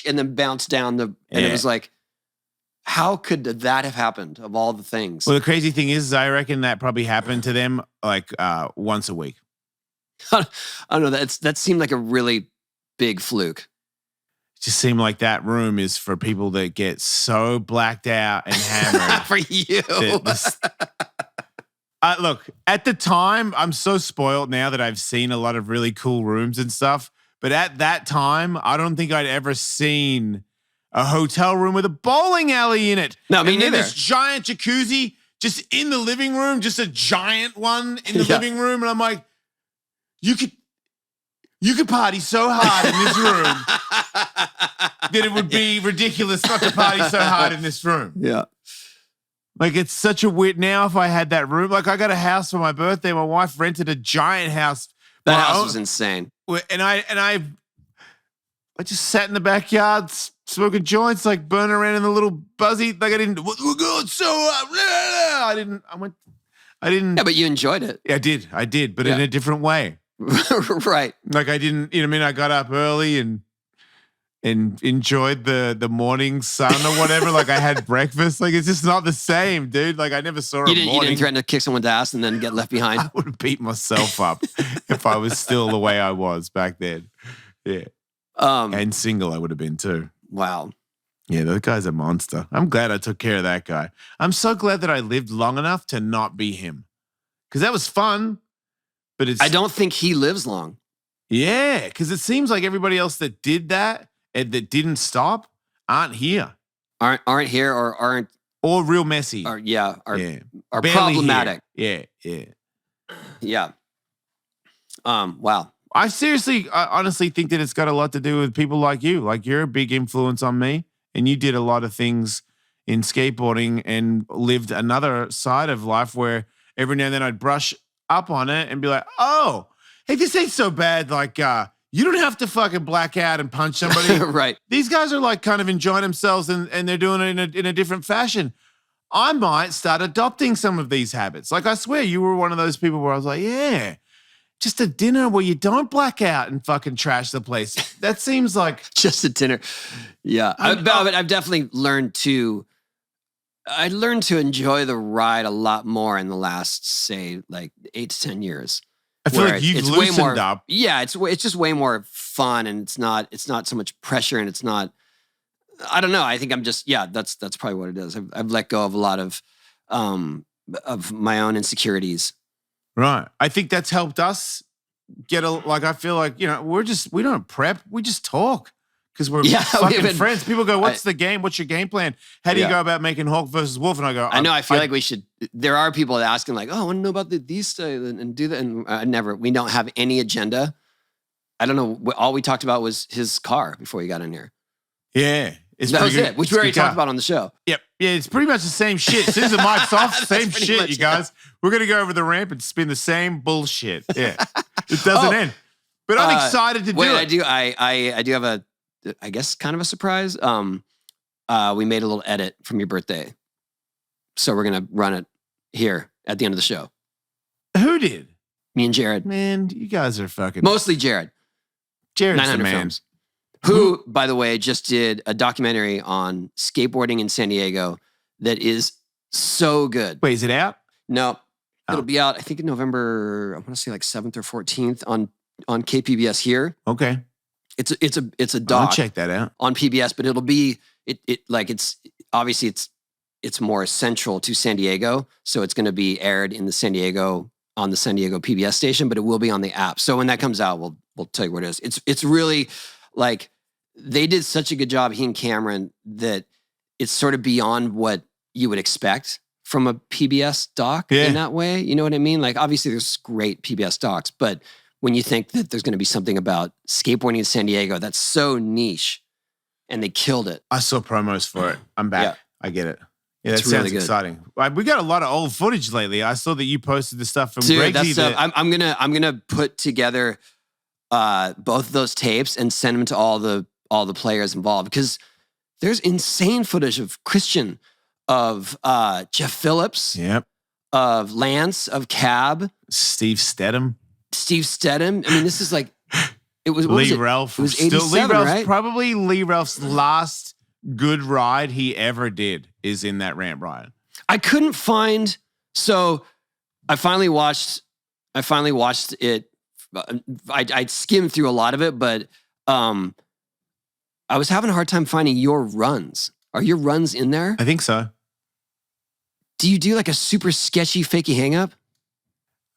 and then bounced down and it was like, how could that have happened of all the things? Well, the crazy thing is I reckon that probably happened to them like once a week. I don't know. That seemed like a really big fluke. It just seemed like that room is for people that get so blacked out and hammered. For you. Look, at the time, I'm so spoiled now that I've seen a lot of really cool rooms and stuff. But at that time, I don't think I'd ever seen a hotel room with a bowling alley in it. No, me neither. This giant jacuzzi just in the living room, just a giant one in the living room. And I'm like, you could party so hard in this room that it would be ridiculous not to party so hard in this room. Yeah. Like, it's such a weird, now if I had that room, like I got a house for my birthday. My wife rented a giant house. That house was insane. And I just sat in the backyard smoking joints, like burning around in the little buzzy. Like we're going so I didn't. Yeah, but you enjoyed it. Yeah, I did, but in a different way. Right. Like I didn't, you know what I mean? I got up early and enjoyed the morning sun or whatever. Like I had breakfast. Like it's just not the same, dude. Like I never saw you didn't threaten to kick someone's ass and then get left behind. I would have beat myself up if I was still the way I was back then. Yeah. And single I would have been too. Wow. Yeah, that guy's a monster. I'm glad I took care of that guy. I'm so glad that I lived long enough to not be him. Because that was fun. But I don't think he lives long. Yeah, because it seems like everybody else that did that and that didn't stop aren't here. Aren't here or real messy. Are problematic. Here. Yeah. Yeah. Wow. I honestly think that it's got a lot to do with people like you. Like you're a big influence on me and you did a lot of things in skateboarding and lived another side of life where every now and then I'd brush up on it and be like, oh, hey, this ain't so bad. Like, you don't have to fucking black out and punch somebody. Right. These guys are like kind of enjoying themselves and they're doing it in a different fashion. I might start adopting some of these habits. Like I swear you were one of those people where I was like, yeah, just a dinner where you don't black out and fucking trash the place. That seems like just a dinner. Yeah. I've definitely learned to enjoy the ride a lot more in the last, say, like 8 to 10 years. I feel like you've loosened up. Yeah, it's just way more fun and it's not so much pressure and it's not, I don't know. I think I'm just, that's probably what it is. I've let go of a lot of my own insecurities. Right. I think that's helped us get I feel like, we don't prep, we just talk. Because we're fucking friends. People go, what's the game? What's your game plan? How do you go about making Hawk versus Wolf? And I go, I feel like we should. There are people asking like, oh, I want to know about these and do that. And we don't have any agenda. I don't know. All we talked about was his car before he got in here. Yeah. That was it, which we already talked about on the show. Yep. Yeah, it's pretty much the same shit. As soon as the mic's off, same shit, you guys. We're going to go over the ramp and spin the same bullshit. Yeah. It doesn't end. But I'm excited to do it. I do have I guess kind of a surprise. We made a little edit from your birthday. So we're going to run it here at the end of the show. Who did? Me and Jared. Man, you guys are fucking... Mostly Jared. Jared's the man. Films. Who, by the way, just did a documentary on skateboarding in San Diego that is so good. Wait, is it out? No. It'll be out, I think, in November, I want to say like 7th or 14th on KPBS here. Okay. It's a doc. I'll check that out on PBS, but it'll be it's more central to San Diego, so it's going to be aired in the San Diego PBS station, but it will be on the app. So when that comes out, we'll tell you what it is. It's really like they did such a good job, he and Cameron, that it's sort of beyond what you would expect from a PBS doc in that way. You know what I mean? Like obviously there's great PBS docs, but when you think that there's going to be something about skateboarding in San Diego, that's so niche, and they killed it. I saw promos for it. I'm back. Yeah. I get it. Yeah, that sounds really exciting. We got a lot of old footage lately. I saw that you posted the stuff from Greggy. I'm gonna put together both of those tapes and send them to all the players involved, because There's insane footage of Christian, of Jeff Phillips, of Lance, of Cab, Steve Stedham. I mean, this is like, it was Lee Ralph. It was 87, Lee Ralph's, right? Probably Lee Ralph's last good ride he ever did is in that ramp ride. I couldn't find, so I finally watched it. I skimmed through a lot of it, but I was having a hard time finding your runs. Are your runs in there? I think so. Do you do like a super sketchy fakey hang up?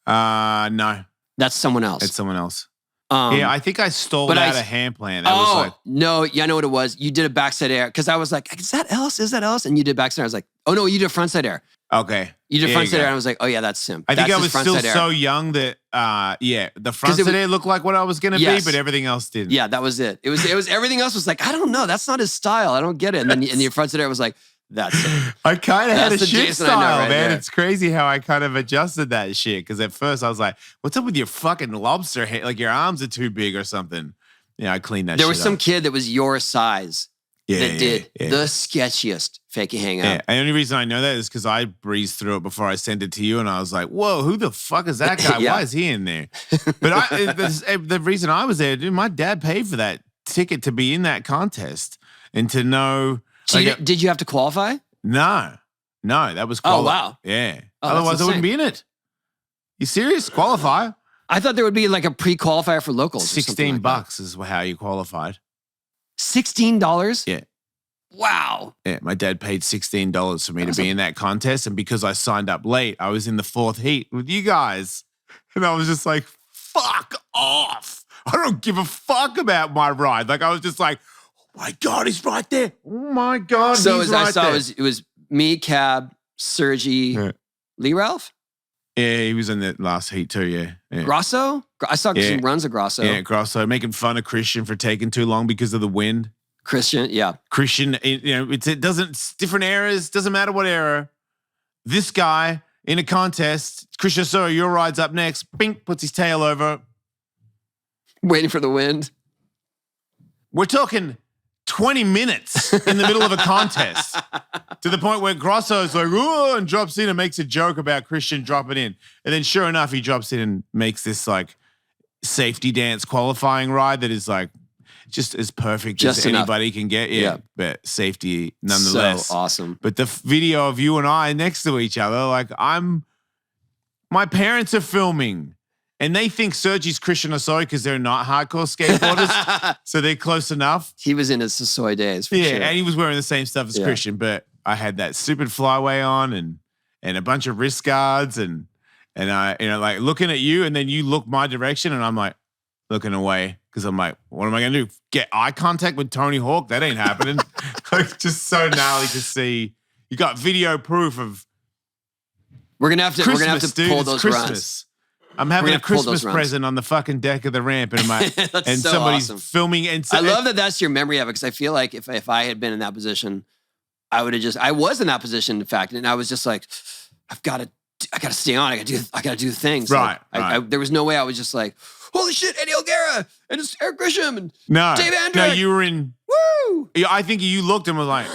No. That's someone else. It's someone else. Yeah, I think I stole out a hand plan. That was like, no, yeah, I know what it was. You did a backside air because I was like, is that Ellis? Is that Ellis? And you did backside air. I was like, oh no, you did frontside air. Okay. You did frontside air. And I was like, oh yeah, that's Sim. I think I was still so young that, the frontside air looked like what I was going to be, but everything else didn't. Yeah, that was it. It was everything else was like, I don't know. That's not his style. I don't get it. And then your frontside air was like, that's it. I kind of had a shit style, man. There. It's crazy how I kind of adjusted that shit. Because at first I was like, what's up with your fucking lobster head? Like your arms are too big or something. Yeah, I cleaned that shit up. There was some kid that was your size that did the sketchiest fakey hang up. Yeah. And the only reason I know that is because I breezed through it before I sent it to you. And I was like, whoa, who the fuck is that guy? Why is he in there? But the reason I was there, dude, my dad paid for that ticket to be in that contest and to know. So did you have to qualify? No, that was Oh, wow. Yeah. Oh, otherwise I wouldn't be in it. You serious? Qualify? I thought there would be like a pre-qualifier for locals. $16 is how you qualified. $16? Yeah. Wow. Yeah, my dad paid $16 for me to be in that contest. And because I signed up late, I was in the 4th heat with you guys. And I was just like, fuck off. I don't give a fuck about my ride. Like I was just like, oh my God, he's right there. Oh my God, so he's right there. It was me, Cab, Sergi, Lee Ralph? Yeah, he was in the last heat too, yeah. Grosso? I saw some runs of Grosso. Yeah, Grosso, making fun of Christian for taking too long because of the wind. Christian, it doesn't, it's different eras, doesn't matter what era. This guy in a contest, Christian, so your ride's up next, bink, puts his tail over. Waiting for the wind. We're talking 20 minutes in the middle of a contest to the point where Grosso's like, oh, and drops in and makes a joke about Christian dropping in. And then sure enough, he drops in and makes this like safety dance qualifying ride that is like just as perfect as anybody can get. Yeah, but safety nonetheless. So awesome. But the video of you and I next to each other, like my parents are filming. And they think Sergi's Christian Osoy because they're not hardcore skateboarders. So they're close enough. He was in his Osoy days for sure. And he was wearing the same stuff as Christian. But I had that stupid flyway on and a bunch of wrist guards and I, like looking at you and then you look my direction and I'm like looking away because I'm like, what am I going to do? Get eye contact with Tony Hawk? That ain't happening. Like just so gnarly to see. You got video proof of We're going to have to pull those runs. I'm having a Christmas present on the fucking deck of the ramp, and and so somebody's awesome. filming. And I love that that's your memory of it because I feel like if I had been in that position, I was in that position, in fact, and I was just like, I got to stay on. I got to do things. Right. Like, there was no way I was just like, holy shit, Eddie O'Gara and it's Eric Grisham and Dave Andrew. No, you were in. Woo! I think you looked and was like,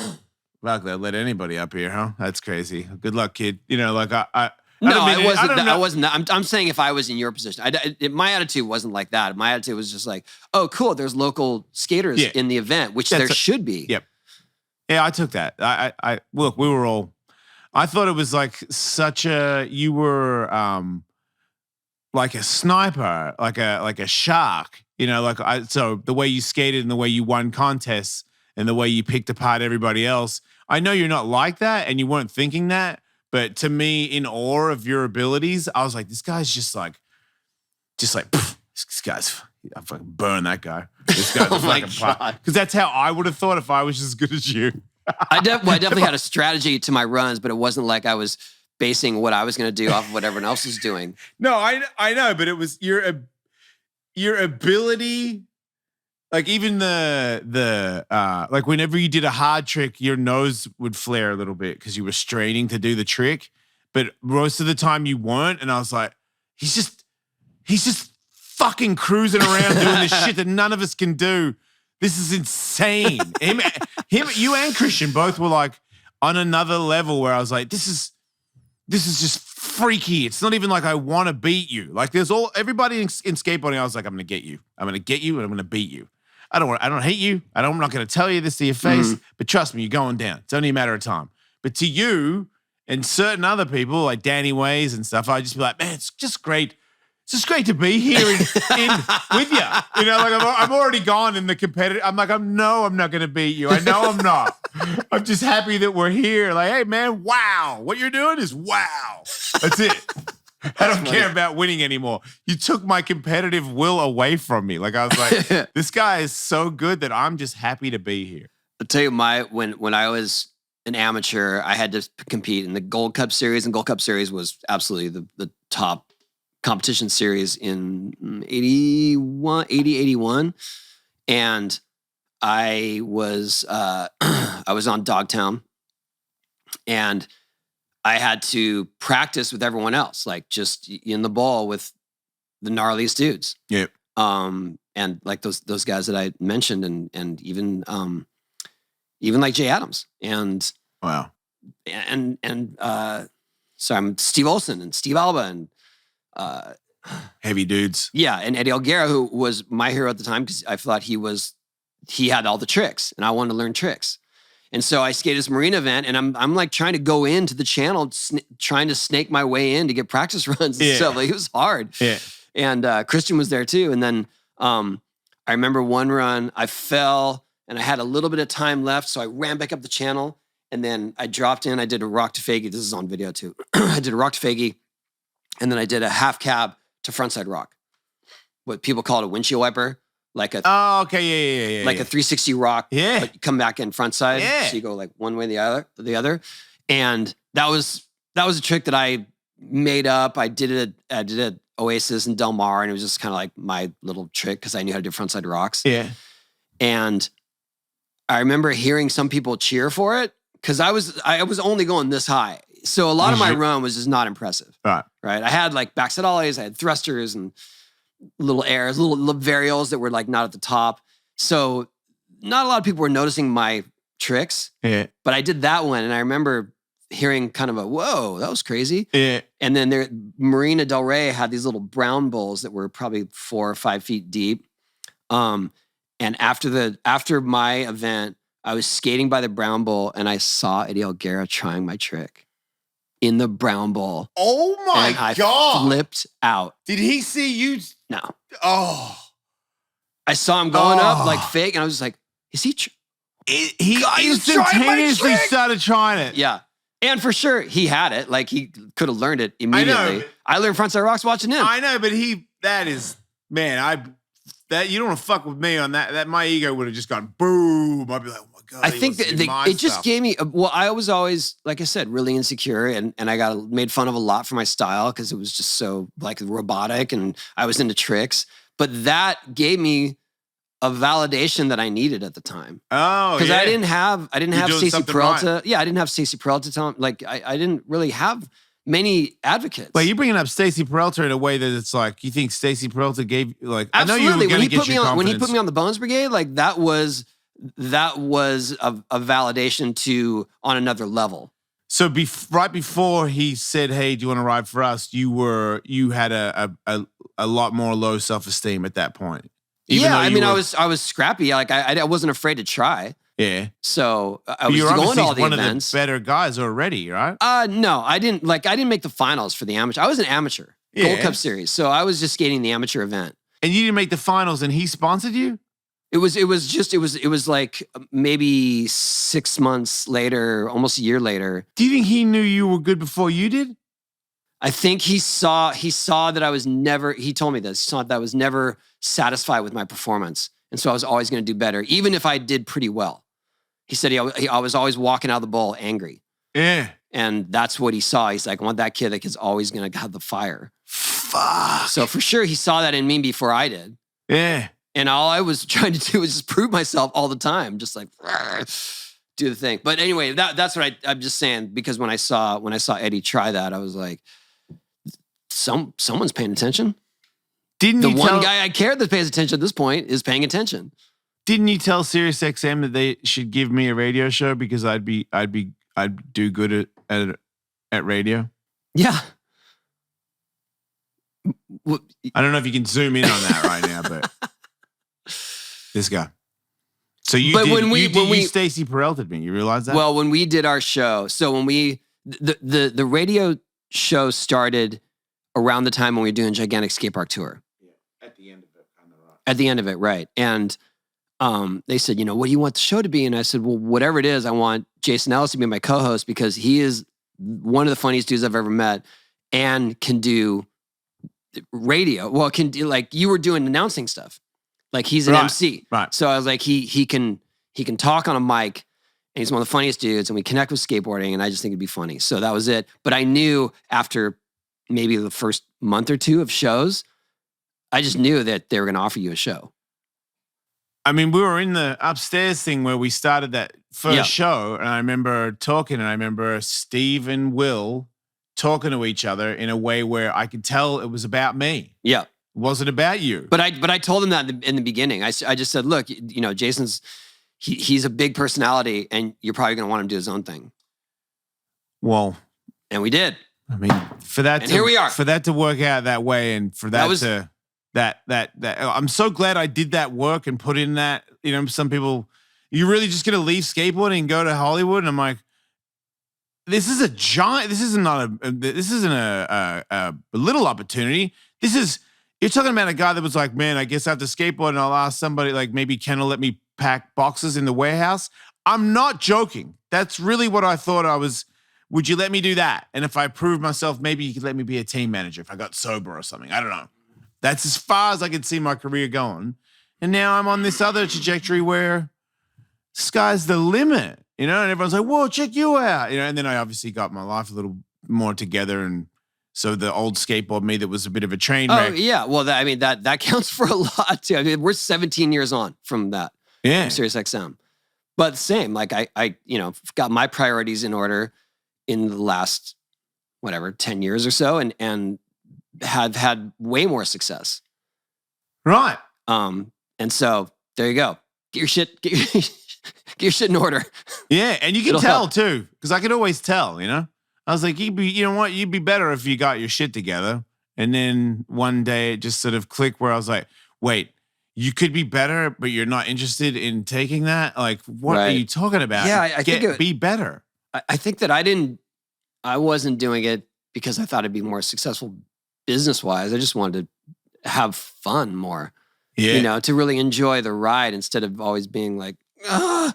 fuck, they let anybody up here, huh? That's crazy. Good luck, kid. Like I wasn't. I'm saying if I was in your position, my attitude wasn't like that. My attitude was just like, oh, cool. There's local skaters in the event, which there should be. Yep. Yeah, I took that. Look, we were all. I thought it was like you were like a sniper, like a shark. So the way you skated and the way you won contests and the way you picked apart everybody else. I know you're not like that, and you weren't thinking that. But to me, in awe of your abilities, I was like, this guy's just like, this guy's, I fucking burn that guy. This guy's a fucking pot. Because that's how I would have thought if I was as good as you. I definitely had a strategy to my runs, but it wasn't like I was basing what I was going to do off of what everyone else was doing. No, I know, but it was your ability. Like even like whenever you did a hard trick, your nose would flare a little bit because you were straining to do the trick. But most of the time you weren't. And I was like, he's just fucking cruising around doing this shit that none of us can do. This is insane. him, you and Christian both were like on another level where I was like, this is just freaky. It's not even like I want to beat you. Like there's everybody in skateboarding. I was like, I'm going to get you. I'm going to get you and I'm going to beat you. I don't hate you. I'm not going to tell you this to your face, but trust me, you're going down. It's only a matter of time. But to you and certain other people like Danny Ways and stuff, I just be like, man, it's just great. It's just great to be here with you. You know, like I'm already gone in the competitive. I'm like, I'm not going to beat you. I know I'm not. I'm just happy that we're here. Like, hey, man, wow. What you're doing is wow. That's it. I don't care about winning anymore. You took my competitive will away from me. Like I was like, this guy is so good that I'm just happy to be here. I'll tell you, when I was an amateur, I had to compete in the Gold Cup Series, and Gold Cup Series was absolutely the top competition series in 81. And I was on Dogtown, and I had to practice with everyone else, like just in the ball with the gnarliest dudes. Yep. And like those guys that I mentioned, and even like Jay Adams and wow. And so I'm Steve Olson and Steve Alba and heavy dudes. Yeah, and Eddie Alguera, who was my hero at the time because I thought he had all the tricks, and I wanted to learn tricks. And so I skated this marina event, and I'm like trying to go into the channel, trying to snake my way in to get practice runs and stuff. Like it was hard. Yeah. And Christian was there too. And then I remember one run, I fell, and I had a little bit of time left, so I ran back up the channel, and then I dropped in. I did a rock to fakie. This is on video too. I did a rock to fakie, and then I did a half cab to frontside rock, what people call it a windshield wiper. Like a a 360 rock, but you come back in front side, so you go like one way the other, and that was a trick that I made up. I did it at Oasis in Del Mar, and it was just kind of like my little trick because I knew how to do frontside rocks. Yeah, and I remember hearing some people cheer for it because I was only going this high, so a lot of my run was just not impressive. Right. I had like backside ollies, I had thrusters and little airs, little varials that were like not at the top. So not a lot of people were noticing my tricks. Yeah. But I did that one, and I remember hearing kind of a, whoa, that was crazy. Yeah. And then Marina Del Rey had these little brown bowls that were probably 4 or 5 feet deep. And after my event, I was skating by the brown bowl, and I saw Eddie Alguera trying my trick in the brown bowl. Oh my God. I flipped out. Did he see you? No. Oh. I saw him going up like fake, and I was just like, is he? He instantaneously started trying it. Yeah. And for sure, he had it. Like, he could have learned it immediately. I learned frontside rocks watching him. I know, but you don't want to fuck with me on that. That my ego would have just gone boom. I'd be like, oh my God. I think that it just gave me, I was always, like I said, really insecure, and I got made fun of a lot for my style because it was just so like robotic, and I was into tricks. But that gave me a validation that I needed at the time. Oh, because I didn't have Stacey Peralta. Right. Yeah, I didn't have Stacey Peralta tell him. Like I didn't really have many advocates. But you're bringing up Stacey Peralta in a way that it's like you think Stacey Peralta gave like. Absolutely. I know you were going to get your confidence. When he put me on the Bones Brigade, like that was a validation to on another level. So right before he said, "Hey, do you want to ride for us?" You had a lot more low self-esteem at that point. I was scrappy. Like I wasn't afraid to try. Yeah. So I was going to all the events. One of the better guys already, right? No, I didn't make the finals for the amateur. I was an amateur. Gold Cup Series. So I was just skating the amateur event. And you didn't make the finals, and he sponsored you? It was like maybe 6 months later, almost a year later. Do you think he knew you were good before you did? I think he saw that I was never, he told me this, he saw that I was never satisfied with my performance. And so I was always going to do better, even if I did pretty well. He said I was always walking out of the bowl angry. Yeah. And that's what he saw. He's like, I want that kid that is always going to have the fire. Fuck. So for sure, he saw that in me before I did. Yeah. And all I was trying to do was just prove myself all the time. Just like, do the thing. But anyway, that's what I'm just saying, because when I saw Eddie try that, I was like, someone's paying attention. The one guy I care that pays attention at this point is paying attention. Didn't you tell SiriusXM that they should give me a radio show because I'd do good at radio? Yeah. I don't know if you can zoom in on that right now, but this guy. So you Stacey Peralta'd me. You realize that? Well, when we did our show, so when the radio show started around the time when we were doing Gigantic Skate Park Tour. Yeah, at the end of it, kind of. At the end of it, right. And they said, what do you want the show to be? And I said, well, whatever it is, I want Jason Ellis to be my co-host because he is one of the funniest dudes I've ever met and can do radio. Well, can do, like you were doing announcing stuff. Like he's an MC. Right. So I was like, he can talk on a mic and he's one of the funniest dudes and we connect with skateboarding and I just think it'd be funny. So that was it. But I knew after maybe the first month or two of shows, I just knew that they were going to offer you a show. I mean, we were in the upstairs thing where we started that first show and I remember talking and I remember Steve and Will talking to each other in a way where I could tell it was about me. Yeah. It wasn't about you. But I told him that in the beginning. I just said, look, Jason's, he's a big personality and you're probably going to want him to do his own thing. Well. And we did. I mean, here we are. For that to work out that way and for that I'm so glad I did that work and put in that, some people, you're really just going to leave skateboarding and go to Hollywood? And I'm like, this isn't a little opportunity. You're talking about a guy that was like, man, I guess after skateboarding, I'll ask somebody like maybe Ken will let me pack boxes in the warehouse. I'm not joking. That's really what I thought I was. Would you let me do that? And if I proved myself, maybe you could let me be a team manager if I got sober or something. I don't know. That's as far as I could see my career going. And now I'm on this other trajectory where sky's the limit, and everyone's like, whoa, check you out. And then I obviously got my life a little more together. And so the old skateboard me that was a bit of a train wreck. Oh, yeah. Well, that counts for a lot too. I mean, we're 17 years on from that. Yeah. From SiriusXM. But same, like I got my priorities in order in the last, 10 years or so and have had way more success. Right. And so there you go. Get your shit in order. Yeah. And you can tell too, because I could always tell, I was like, you'd be better if you got your shit together. And then one day it just sort of clicked where I was like, wait, you could be better, but you're not interested in taking that? Like, what are you talking about? Yeah, I think be better. I think that I wasn't doing it because I thought it'd be more successful business-wise. I just wanted to have fun more. Yeah. To really enjoy the ride instead of always being like, ah.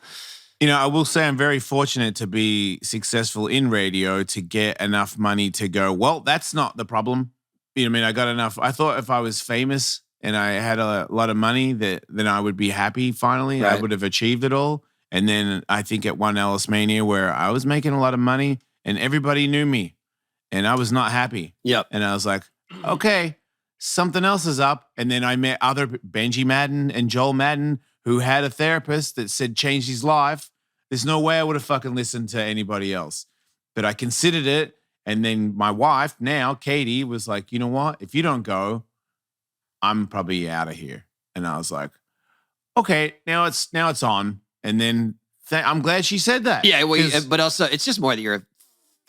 I will say I'm very fortunate to be successful in radio to get enough money to go, well, that's not the problem. I got enough. I thought if I was famous and I had a lot of money then I would be happy finally. Right. I would have achieved it all. And then I think at one Ellis Mania where I was making a lot of money and everybody knew me and I was not happy. Yep. And I was like, okay, something else is up. And then I met other Benji Madden and Joel Madden who had a therapist that said change his life. There's no way I would have fucking listened to anybody else. But I considered it. And then my wife now, Katie, was like, you know what? If you don't go, I'm probably out of here. And I was like, okay, now it's on. And then I'm glad she said that. Yeah, well, but also it's just more that you're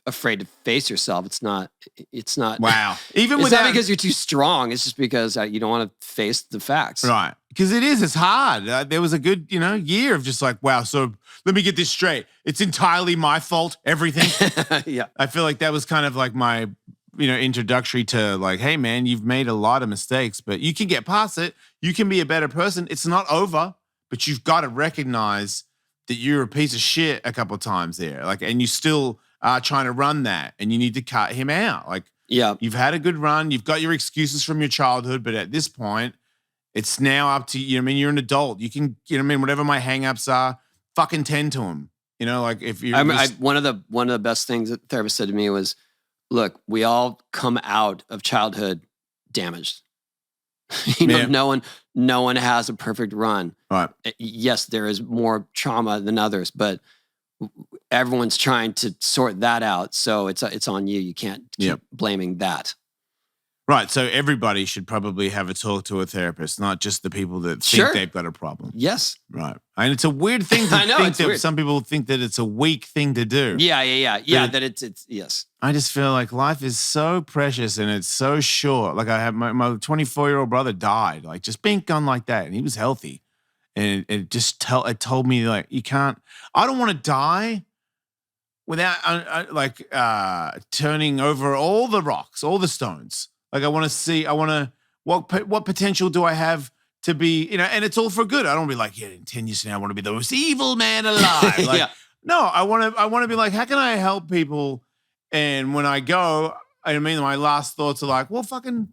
afraid to face yourself. It's not. Wow. It's not because you're too strong. It's just because you don't want to face the facts. Right. Because it's hard. There was a good, year of just like, wow. So let me get this straight. It's entirely my fault. Everything. Yeah. I feel like that was kind of like my, introductory to like, hey man, you've made a lot of mistakes, but you can get past it. You can be a better person. It's not over, but you've got to recognize that you're a piece of shit a couple of times there. Like, and you still are trying to run that and you need to cut him out. Like, yeah, you've had a good run. You've got your excuses from your childhood, but at this point, it's now up to you. You're an adult. You can, whatever my hangups are, fucking tend to them. Like if you, one of the best things that the therapist said to me was, "Look, we all come out of childhood damaged. No one has a perfect run. Right? Yes, there is more trauma than others, but everyone's trying to sort that out. So it's on you. You can't keep blaming that." Right. So everybody should probably have a talk to a therapist, not just the people that think they've got a problem. Yes. Right. And it's a weird thing to I know, think it's weird. Some people think that it's a weak thing to do. Yeah. That it's yes. I just feel like life is so precious and it's so short. Like I have my 24-year-old brother died, like just being gone like that. And he was healthy. And it told me like, you can't, I don't want to die without turning over all the rocks, all the stones. Like I want to see, what potential do I have to be, and it's all for good. I don't want to be like, in 10 years from now, I want to be the most evil man alive. Like, no, I want to be like, how can I help people? And when I go, my last thoughts are like, well, fucking,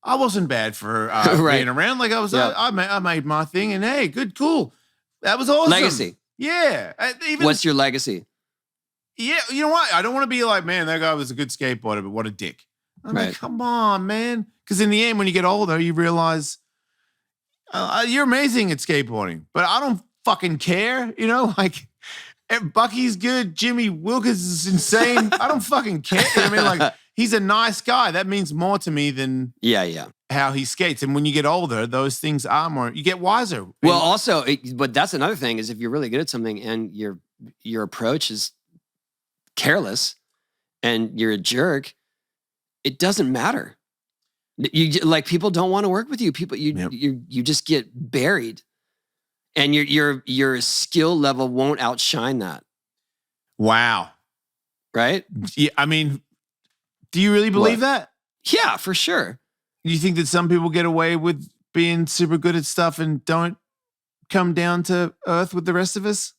I wasn't bad for being around. Like I made my thing and hey, good, cool. That was awesome. Legacy. Yeah. What's your legacy? Yeah. You know what? I don't want to be like, man, that guy was a good skateboarder, but what a dick. I'm like, come on, man. Because in the end, when you get older, you realize you're amazing at skateboarding, but I don't fucking care. Like Bucky's good. Jimmy Wilkins is insane. I don't fucking care. Like he's a nice guy. That means more to me than how he skates. And when you get older, those things are more, you get wiser. Well, also, but that's another thing is if you're really good at something and your approach is careless and you're a jerk, it doesn't matter. People don't want to work with you. You just get buried, and your skill level won't outshine that. Wow. Right? Yeah. Do you really believe that? Yeah, for sure. You think that some people get away with being super good at stuff and don't come down to earth with the rest of us?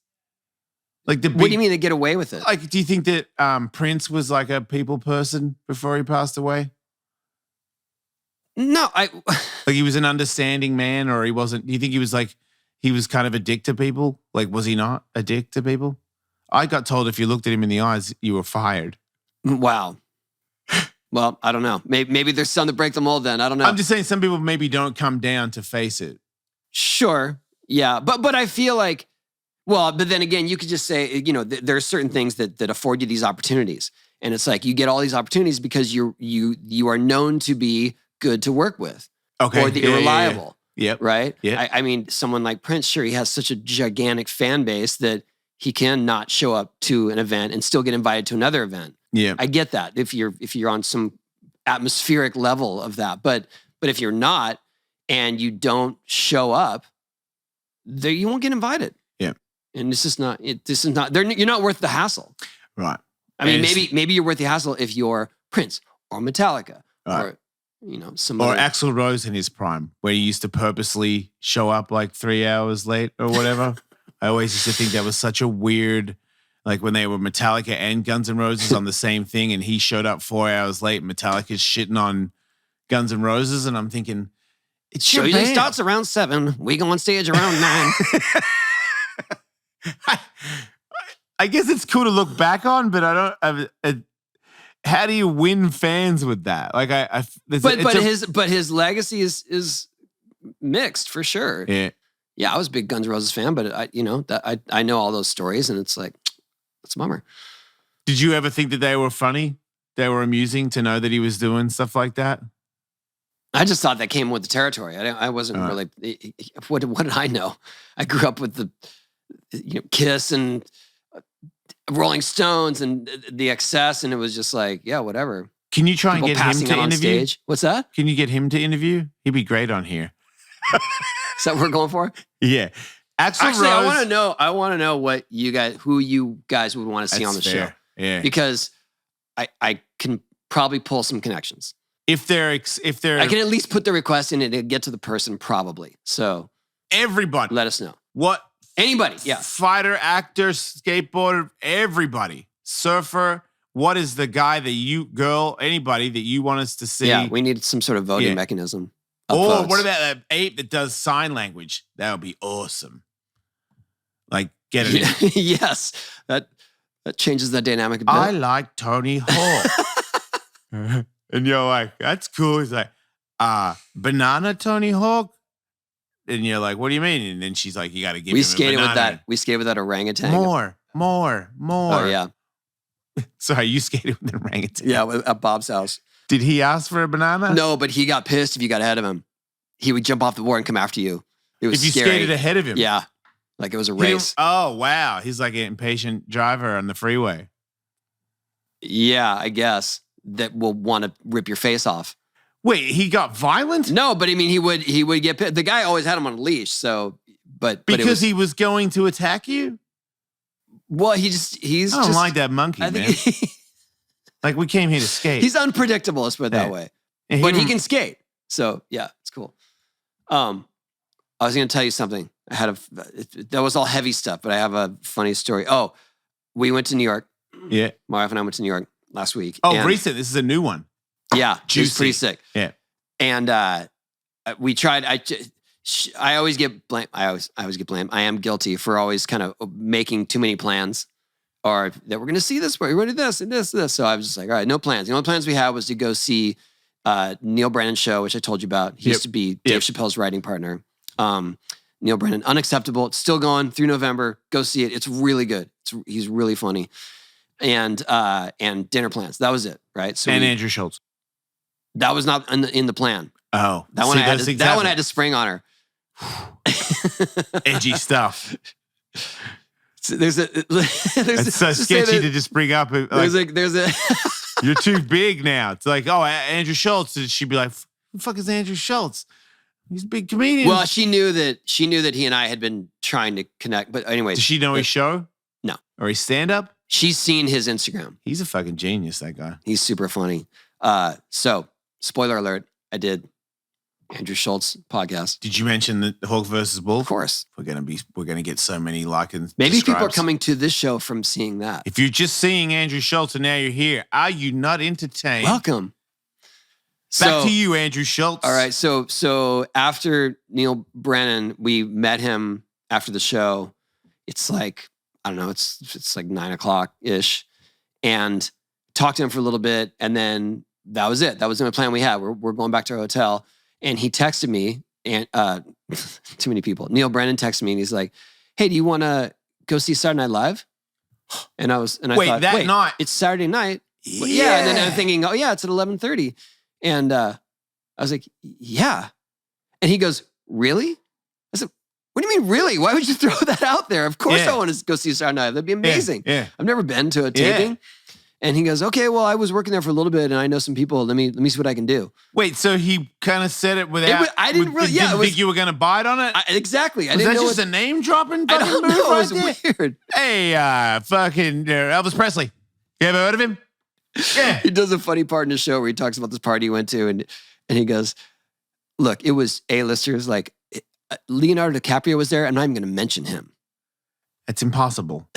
Like what do you mean they get away with it? Like, do you think that Prince was like a people person before he passed away? No, like he was an understanding man, or he wasn't. Do you think he was kind of a dick to people? Like, was he not a dick to people? I got told if you looked at him in the eyes, you were fired. Wow. Well, I don't know. Maybe there's some that break the mold. Then I don't know. I'm just saying some people maybe don't come down to face it. Sure. Yeah, but I feel like. Well, but then again, you could just say, there are certain things that afford you these opportunities. And it's like you get all these opportunities because you are known to be good to work with. Okay. Or you're reliable. Yep. Right? Yeah. Someone like Prince, sure, he has such a gigantic fan base that he can not show up to an event and still get invited to another event. Yeah. I get that if you're on some atmospheric level of that. But if you're not and you don't show up, you won't get invited. And this is not. You're not worth the hassle, right? Maybe you're worth the hassle if you're Prince or Metallica or somebody. Or Axl Rose in his prime, where he used to purposely show up like 3 hours late or whatever. I always used to think that was such a weird, like when they were Metallica and Guns N' Roses on the same thing, and he showed up 4 hours late. Metallica's shitting on Guns N' Roses, and I'm thinking, it's show usually starts around 7. We go on stage around 9. I guess it's cool to look back on, but I don't. How do you win fans with that? Like but his legacy is mixed for sure. Yeah, I was a big Guns N' Roses fan, but I know all those stories, and it's like it's a bummer. Did you ever think that they were funny? They were amusing to know that he was doing stuff like that? I just thought that came with the territory. I wasn't really. What did I know? I grew up with the. Kiss and Rolling Stones and the excess, and it was just like, yeah, whatever. Can you try and get him to interview? Stage. What's that? Can you get him to interview? He'd be great on here. Is that what we're going for? Yeah. Actually, I want to know who you guys would want to see on the show. Yeah. Because I can probably pull some connections. If they're, I can at least put the request in and get to the person probably. So everybody, let us know. What? Anybody, yeah. Fighter, actor, skateboarder, everybody. Surfer. What is the guy girl, anybody that you want us to see? Yeah, we need some sort of voting mechanism. Or what about that ape that does sign language? That would be awesome. Like, get it in. Yes. That changes the dynamic a bit. I like Tony Hawk. And you're like, that's cool. He's like, banana Tony Hawk? And you're like, what do you mean? And then she's like, you got to give him a banana. We skated with that orangutan. More. Oh, yeah. Sorry, you skated with an orangutan. Yeah, at Bob's house. Did he ask for a banana? No, but he got pissed if you got ahead of him. He would jump off the board and come after you. It was if you scary. skated ahead of him. Yeah. Like it was a race. Oh, wow. He's like an impatient driver on the freeway. Yeah, I guess. That will want to rip your face off. Wait, he got violent? No, but I mean, he would get pissed. The guy always had him on a leash, so, but because he was going to attack you? Well, I don't like that monkey, man. Like, we came here to skate. He's unpredictable, let's put it that way. But he can skate. So, yeah, it's cool. I was going to tell you something. That was all heavy stuff, but I have a funny story. Oh, we went to New York. Yeah. My wife and I went to New York last week. Oh, recent. This is a new one. Yeah. Juicy. It was pretty sick. Yeah. And we tried. I always get blamed. I always get blamed. I am guilty for always kind of making too many plans, or that we're going to see this, we're going to do this and this and this. So I was just like, all right, no plans. The only plans we had was to go see Neil Brennan's show, which I told you about. He used to be Dave Chappelle's writing partner. Neil Brennan, Unacceptable. It's still going through November. Go see it. It's really good. He's really funny. And dinner plans. That was it, right? So Andrew Schultz. That was not in the plan. Oh, that one I had to spring on her. Edgy stuff. So it's so sketchy to just bring up. There's a you're too big now. It's like, oh, Andrew Schultz. And she'd be like, who the fuck is Andrew Schultz? He's a big comedian. Well, she knew that he and I had been trying to connect. But anyway. Does she know his show? No. Or his stand-up? She's seen his Instagram. He's a fucking genius, that guy. He's super funny. So, spoiler alert, I did Andrew Schultz podcast. Did you mention the Hawk versus Bull? Of course. We're gonna get so many likes. Maybe people are coming to this show from seeing that. If you're just seeing Andrew Schultz and now you're here, are you not entertained? Welcome. Back to you, Andrew Schultz. All right. So after Neil Brennan, we met him after the show. It's like, I don't know, it's like 9:00-ish, and talked to him for a little bit, and then that was it. That was the only plan we had. We're going back to our hotel, and he texted me, and too many people. Neil Brennan texted me, and he's like, "Hey, do you want to go see Saturday Night Live?" And I thought, night? It's Saturday night. Yeah. And then I'm thinking, oh yeah, it's at 11:30, and I was like, yeah, and he goes, really? I said, what do you mean, really? Why would you throw that out there? Of course I want to go see Saturday Night. That'd be amazing. Yeah. I've never been to a taping. Yeah. And he goes, okay, well, I was working there for a little bit and I know some people. Let me see what I can do. Wait, so he kind of said it without... I didn't really... Didn't think you were going to bite on it? Exactly. Was that just a name-dropping fucking move? It was weird. Hey, fucking Elvis Presley. You ever heard of him? Yeah. He does a funny part in the show where he talks about this party he went to and he goes, look, it was A-listers like... Leonardo DiCaprio was there. I'm not even going to mention him. It's impossible.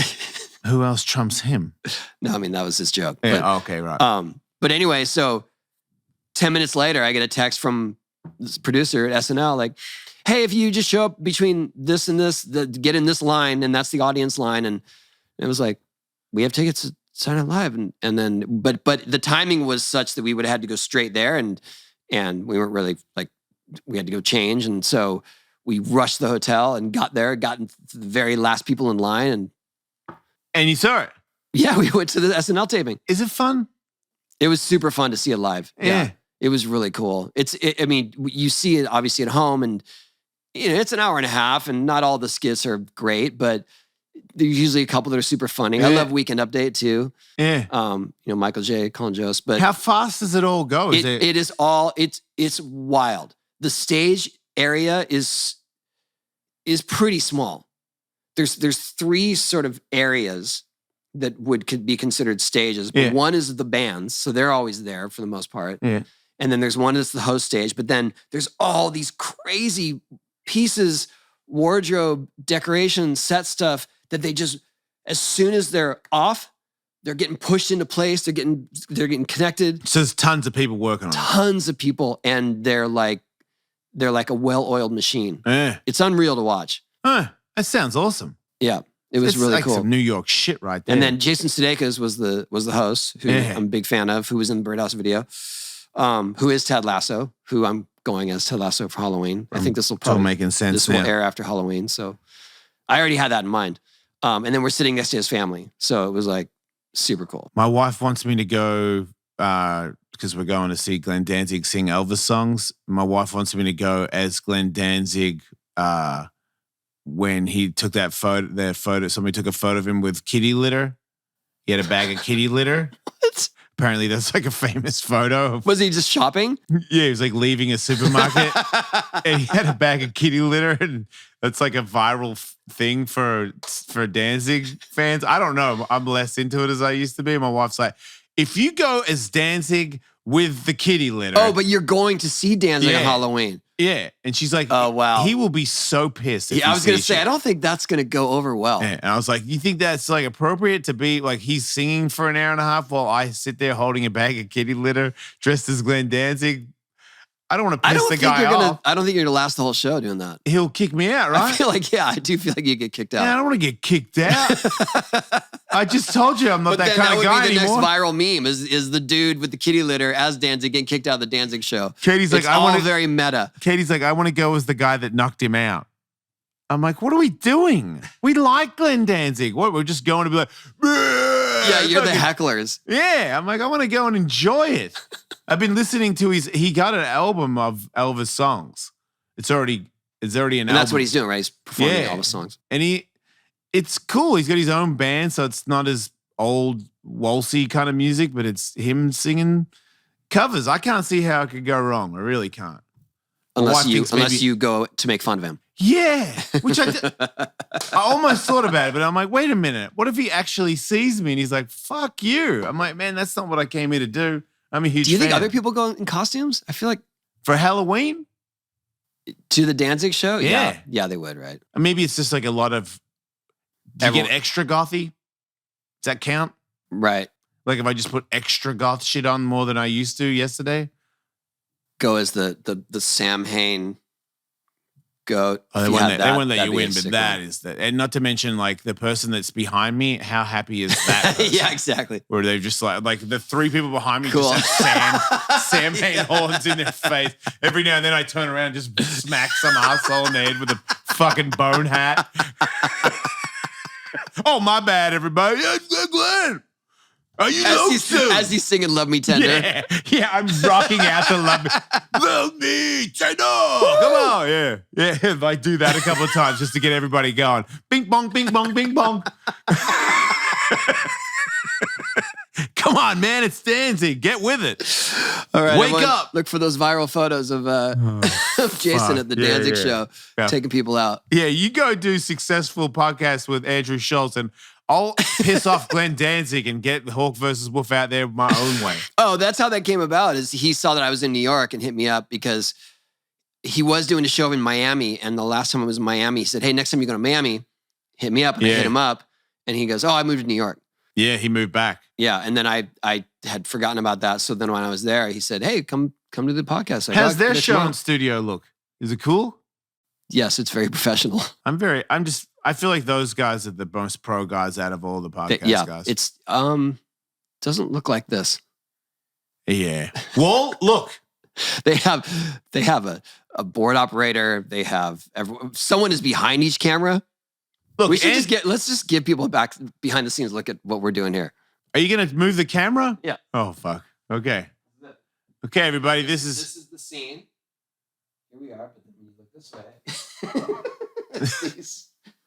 Who else trumps him? No, I mean, that was his joke. Yeah, but, okay, right. But anyway, so 10 minutes later, I get a text from this producer at SNL like, hey, if you just show up between this and this, get in this line, and that's the audience line. And it was like, we have tickets to Saturday Night Live. And then, but the timing was such that we would have had to go straight there. And we weren't really like, we had to go change. And so we rushed the hotel and got there, got into the very last people in line. And you saw it? Yeah, we went to the SNL taping. Is it fun? It was super fun to see it live. Yeah. It was really cool. I mean, you see it obviously at home and, you know, it's an hour and a half and not all the skits are great, but there's usually a couple that are super funny. Yeah. I love Weekend Update too. Yeah. You know, Michael J, Colin Jost. But how fast does it all go? It's wild. The stage area is pretty small. There's three sort of areas that could be considered stages, but one is the bands, so they're always there for the most part. Yeah. And then there's one that's the host stage, but then there's all these crazy pieces, wardrobe, decoration, set stuff that they just, as soon as they're off, they're getting pushed into place. They're getting connected. So there's tons of people working on it. Tons of people, and they're like a well-oiled machine. Yeah. It's unreal to watch. That sounds awesome. Yeah, it was really like cool. Some New York shit right there. And then Jason Sudeikis was the host, who I'm a big fan of, who was in the Birdhouse video, who is Ted Lasso, who I'm going as Ted Lasso for Halloween. I think this will probably making sense. This will air after Halloween, so I already had that in mind. And then we're sitting next to his family, so it was like super cool. My wife wants me to go because we're going to see Glenn Danzig sing Elvis songs. My wife wants me to go as Glenn Danzig when he took that photo. Somebody took a photo of him with kitty litter. He had a bag of kitty litter. What? Apparently, that's like a famous photo. Was he just shopping? Yeah, he was like leaving a supermarket and he had a bag of kitty litter, and that's like a viral thing for Danzig fans. I don't know. I'm less into it as I used to be. My wife's like, if you go as Danzig with the kitty litter. Oh, but you're going to see Danzig on Halloween. Yeah. And she's like, oh, wow. He will be so pissed. Yeah, I was going to say, I don't think that's going to go over well. Yeah. And I was like, you think that's like appropriate to be like he's singing for an hour and a half while I sit there holding a bag of kitty litter dressed as Glenn Danzig? I don't want to piss the guy off. I don't think you're going to last the whole show doing that. He'll kick me out, right? I do feel like you get kicked out. Man, I don't want to get kicked out. I just told you I'm not that kind of guy anymore. The next viral meme is the dude with the kitty litter as Danzig getting kicked out of the Danzig show. Katie's like, I want to very meta. Katie's like, I want to go as the guy that knocked him out. I'm like, what are we doing? We like Glenn Danzig. What? We're just going to be like, yeah, you're the hecklers. Yeah, I'm like, I want to go and enjoy it. I've been listening to he got an album of Elvis songs. It's already an album. And that's what he's doing, right? He's performing Elvis songs. And it's cool. He's got his own band, so it's not as old waltzy kind of music, but it's him singing covers. I can't see how it could go wrong. I really can't. Unless you go to make fun of him. Yeah, which I almost thought about it, but I'm like, wait a minute. What if he actually sees me and he's like, fuck you? I'm like, man, that's not what I came here to do. I'm a huge fan. Do you think other people go in costumes? I feel like. For Halloween? To the Danzig show? Yeah. Yeah, they would, right? Maybe it's just like a lot of. Do you get extra gothy? Does that count? Right. Like if I just put extra goth shit on more than I used to yesterday? Go as the Sam Hain goat. Oh, they won't let you win, but that is that. And not to mention like the person that's behind me, how happy is that person? Yeah, exactly. Where they've just like the three people behind me just have Sam Hain horns in their face. Every now and then I turn around and just smack some asshole in the head with a fucking bone hat. Oh, my bad, everybody. Glenn. Are you as he's singing Love Me Tender? Yeah, I'm rocking out to Love Me Tender. Come on, yeah. Yeah, I do that a couple of times just to get everybody going. Bing bong, bing bong, bing bong. Come on, man, it's Danzig. Get with it. All right, wake up. Look for those viral photos of Jason at the Danzig show taking people out. Yeah, you go do successful podcasts with Andrew Schultz and I'll piss off Glenn Danzig and get Hawk versus Wolf out there my own way. Oh, that's how that came about. Is he saw that I was in New York and hit me up because he was doing a show in Miami. And the last time I was in Miami, he said, hey, next time you go to Miami, hit me up. And I hit him up. And he goes, oh, I moved to New York. Yeah, he moved back. Yeah. And then I had forgotten about that. So then when I was there, he said, hey, come to the podcast. How's their show and studio look? Is it cool? Yes, it's very professional. I feel like those guys are the most pro guys out of all the podcast guys. It's doesn't look like this. Yeah. Well, look. They have a board operator. They have someone is behind each camera. Look, let's just give people back behind the scenes look at what we're doing here. Are you gonna move the camera? Yeah. Oh fuck. Okay. Okay, everybody. This is the scene. Here we are, but then you look this way.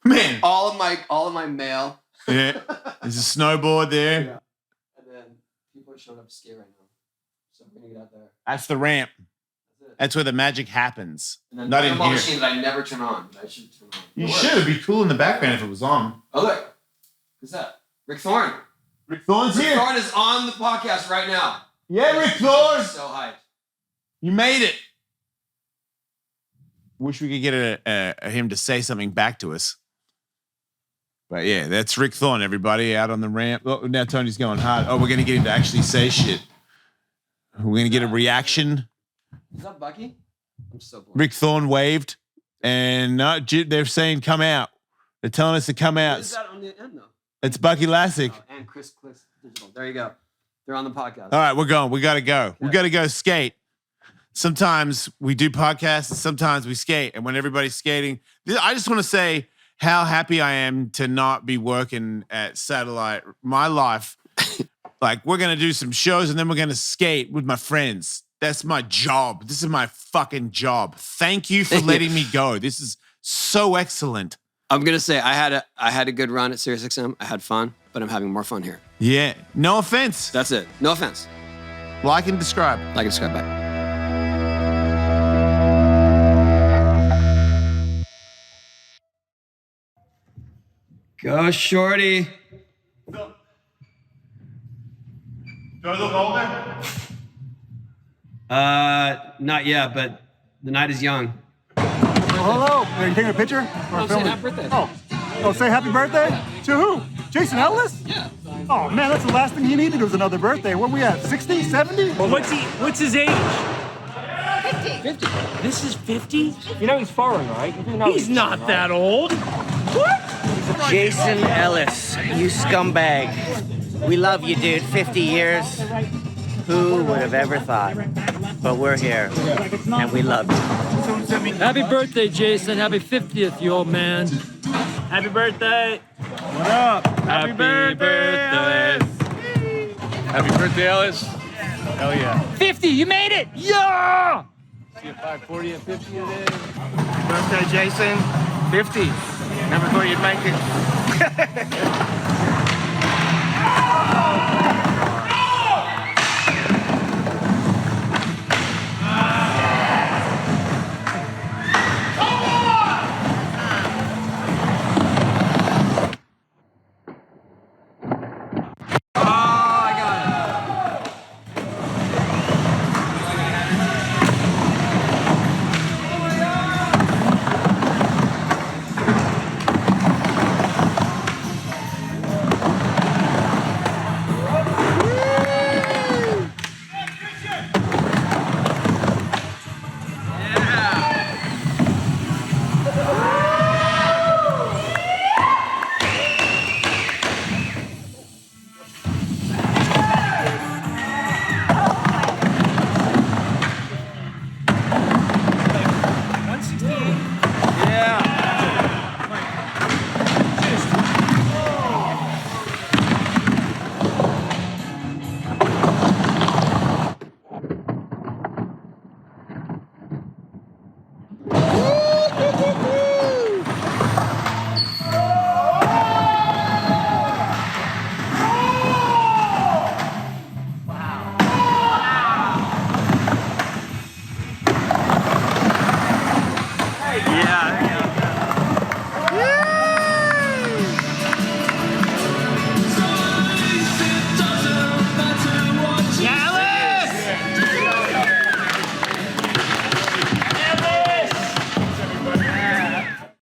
Man, all of my mail. Yeah, there's a snowboard there. Yeah. And then people are showing up to skate right now, so we're gonna get out there. That's the ramp. That's where the magic happens. And then not in here. Machine that I never turn on. But I should turn on. You should. It'd be cool in the background if it was on. Oh look, who's that? Rick Thorne. Rick Thorne's here. Rick Thorne is on the podcast right now. Yeah, Rick Thorne. So hyped. You made it. Wish we could get him to say something back to us. But yeah, that's Rick Thorne, everybody, out on the ramp. Oh, now Tony's going hard. Oh, we're going to get him to actually say shit. We're going to get a reaction. Is that Bucky? I'm so bored. Rick Thorne waved, and they're saying come out. They're telling us to come out. What is that on the end, though? It's Bucky Lassick. Oh, and Chris Digital. There you go. They're on the podcast. All right, we're going. We got to go. Yeah. We got to go skate. Sometimes we do podcasts, and sometimes we skate. And when everybody's skating, I just want to say how happy I am to not be working at Satellite. My life Like, we're going to do some shows and then we're going to skate with my friends. That's my job. This is my fucking job. Thank you for letting me go. This is so excellent. I'm going to say I had a good run at SiriusXM. I had fun, but I'm having more fun here. Yeah. No offense. That's it. No offense. Like and describe. Like and describe back. Go, Shorty. Do I look older? Not yet, but the night is young. Hello. Are you taking a picture? Oh, say happy birthday. Oh, say happy birthday? To who? Jason Ellis? Yeah. Oh, man, that's the last thing he needed was another birthday. What are we at, 60, 70? Well, what's his age? 50. This is 50? You know he's foreign, right? He's not that old. What? Jason Ellis, you scumbag. We love you, dude. 50 years. Who would have ever thought? But we're here, and we love you. Happy birthday, Jason. Happy 50th, you old man. Happy birthday. What up? Happy birthday. Happy birthday, Ellis. Hell yeah. 50, you made it! Yeah! See you 540 and 50 today. Birthday, Jason. 50. Never thought you'd make it.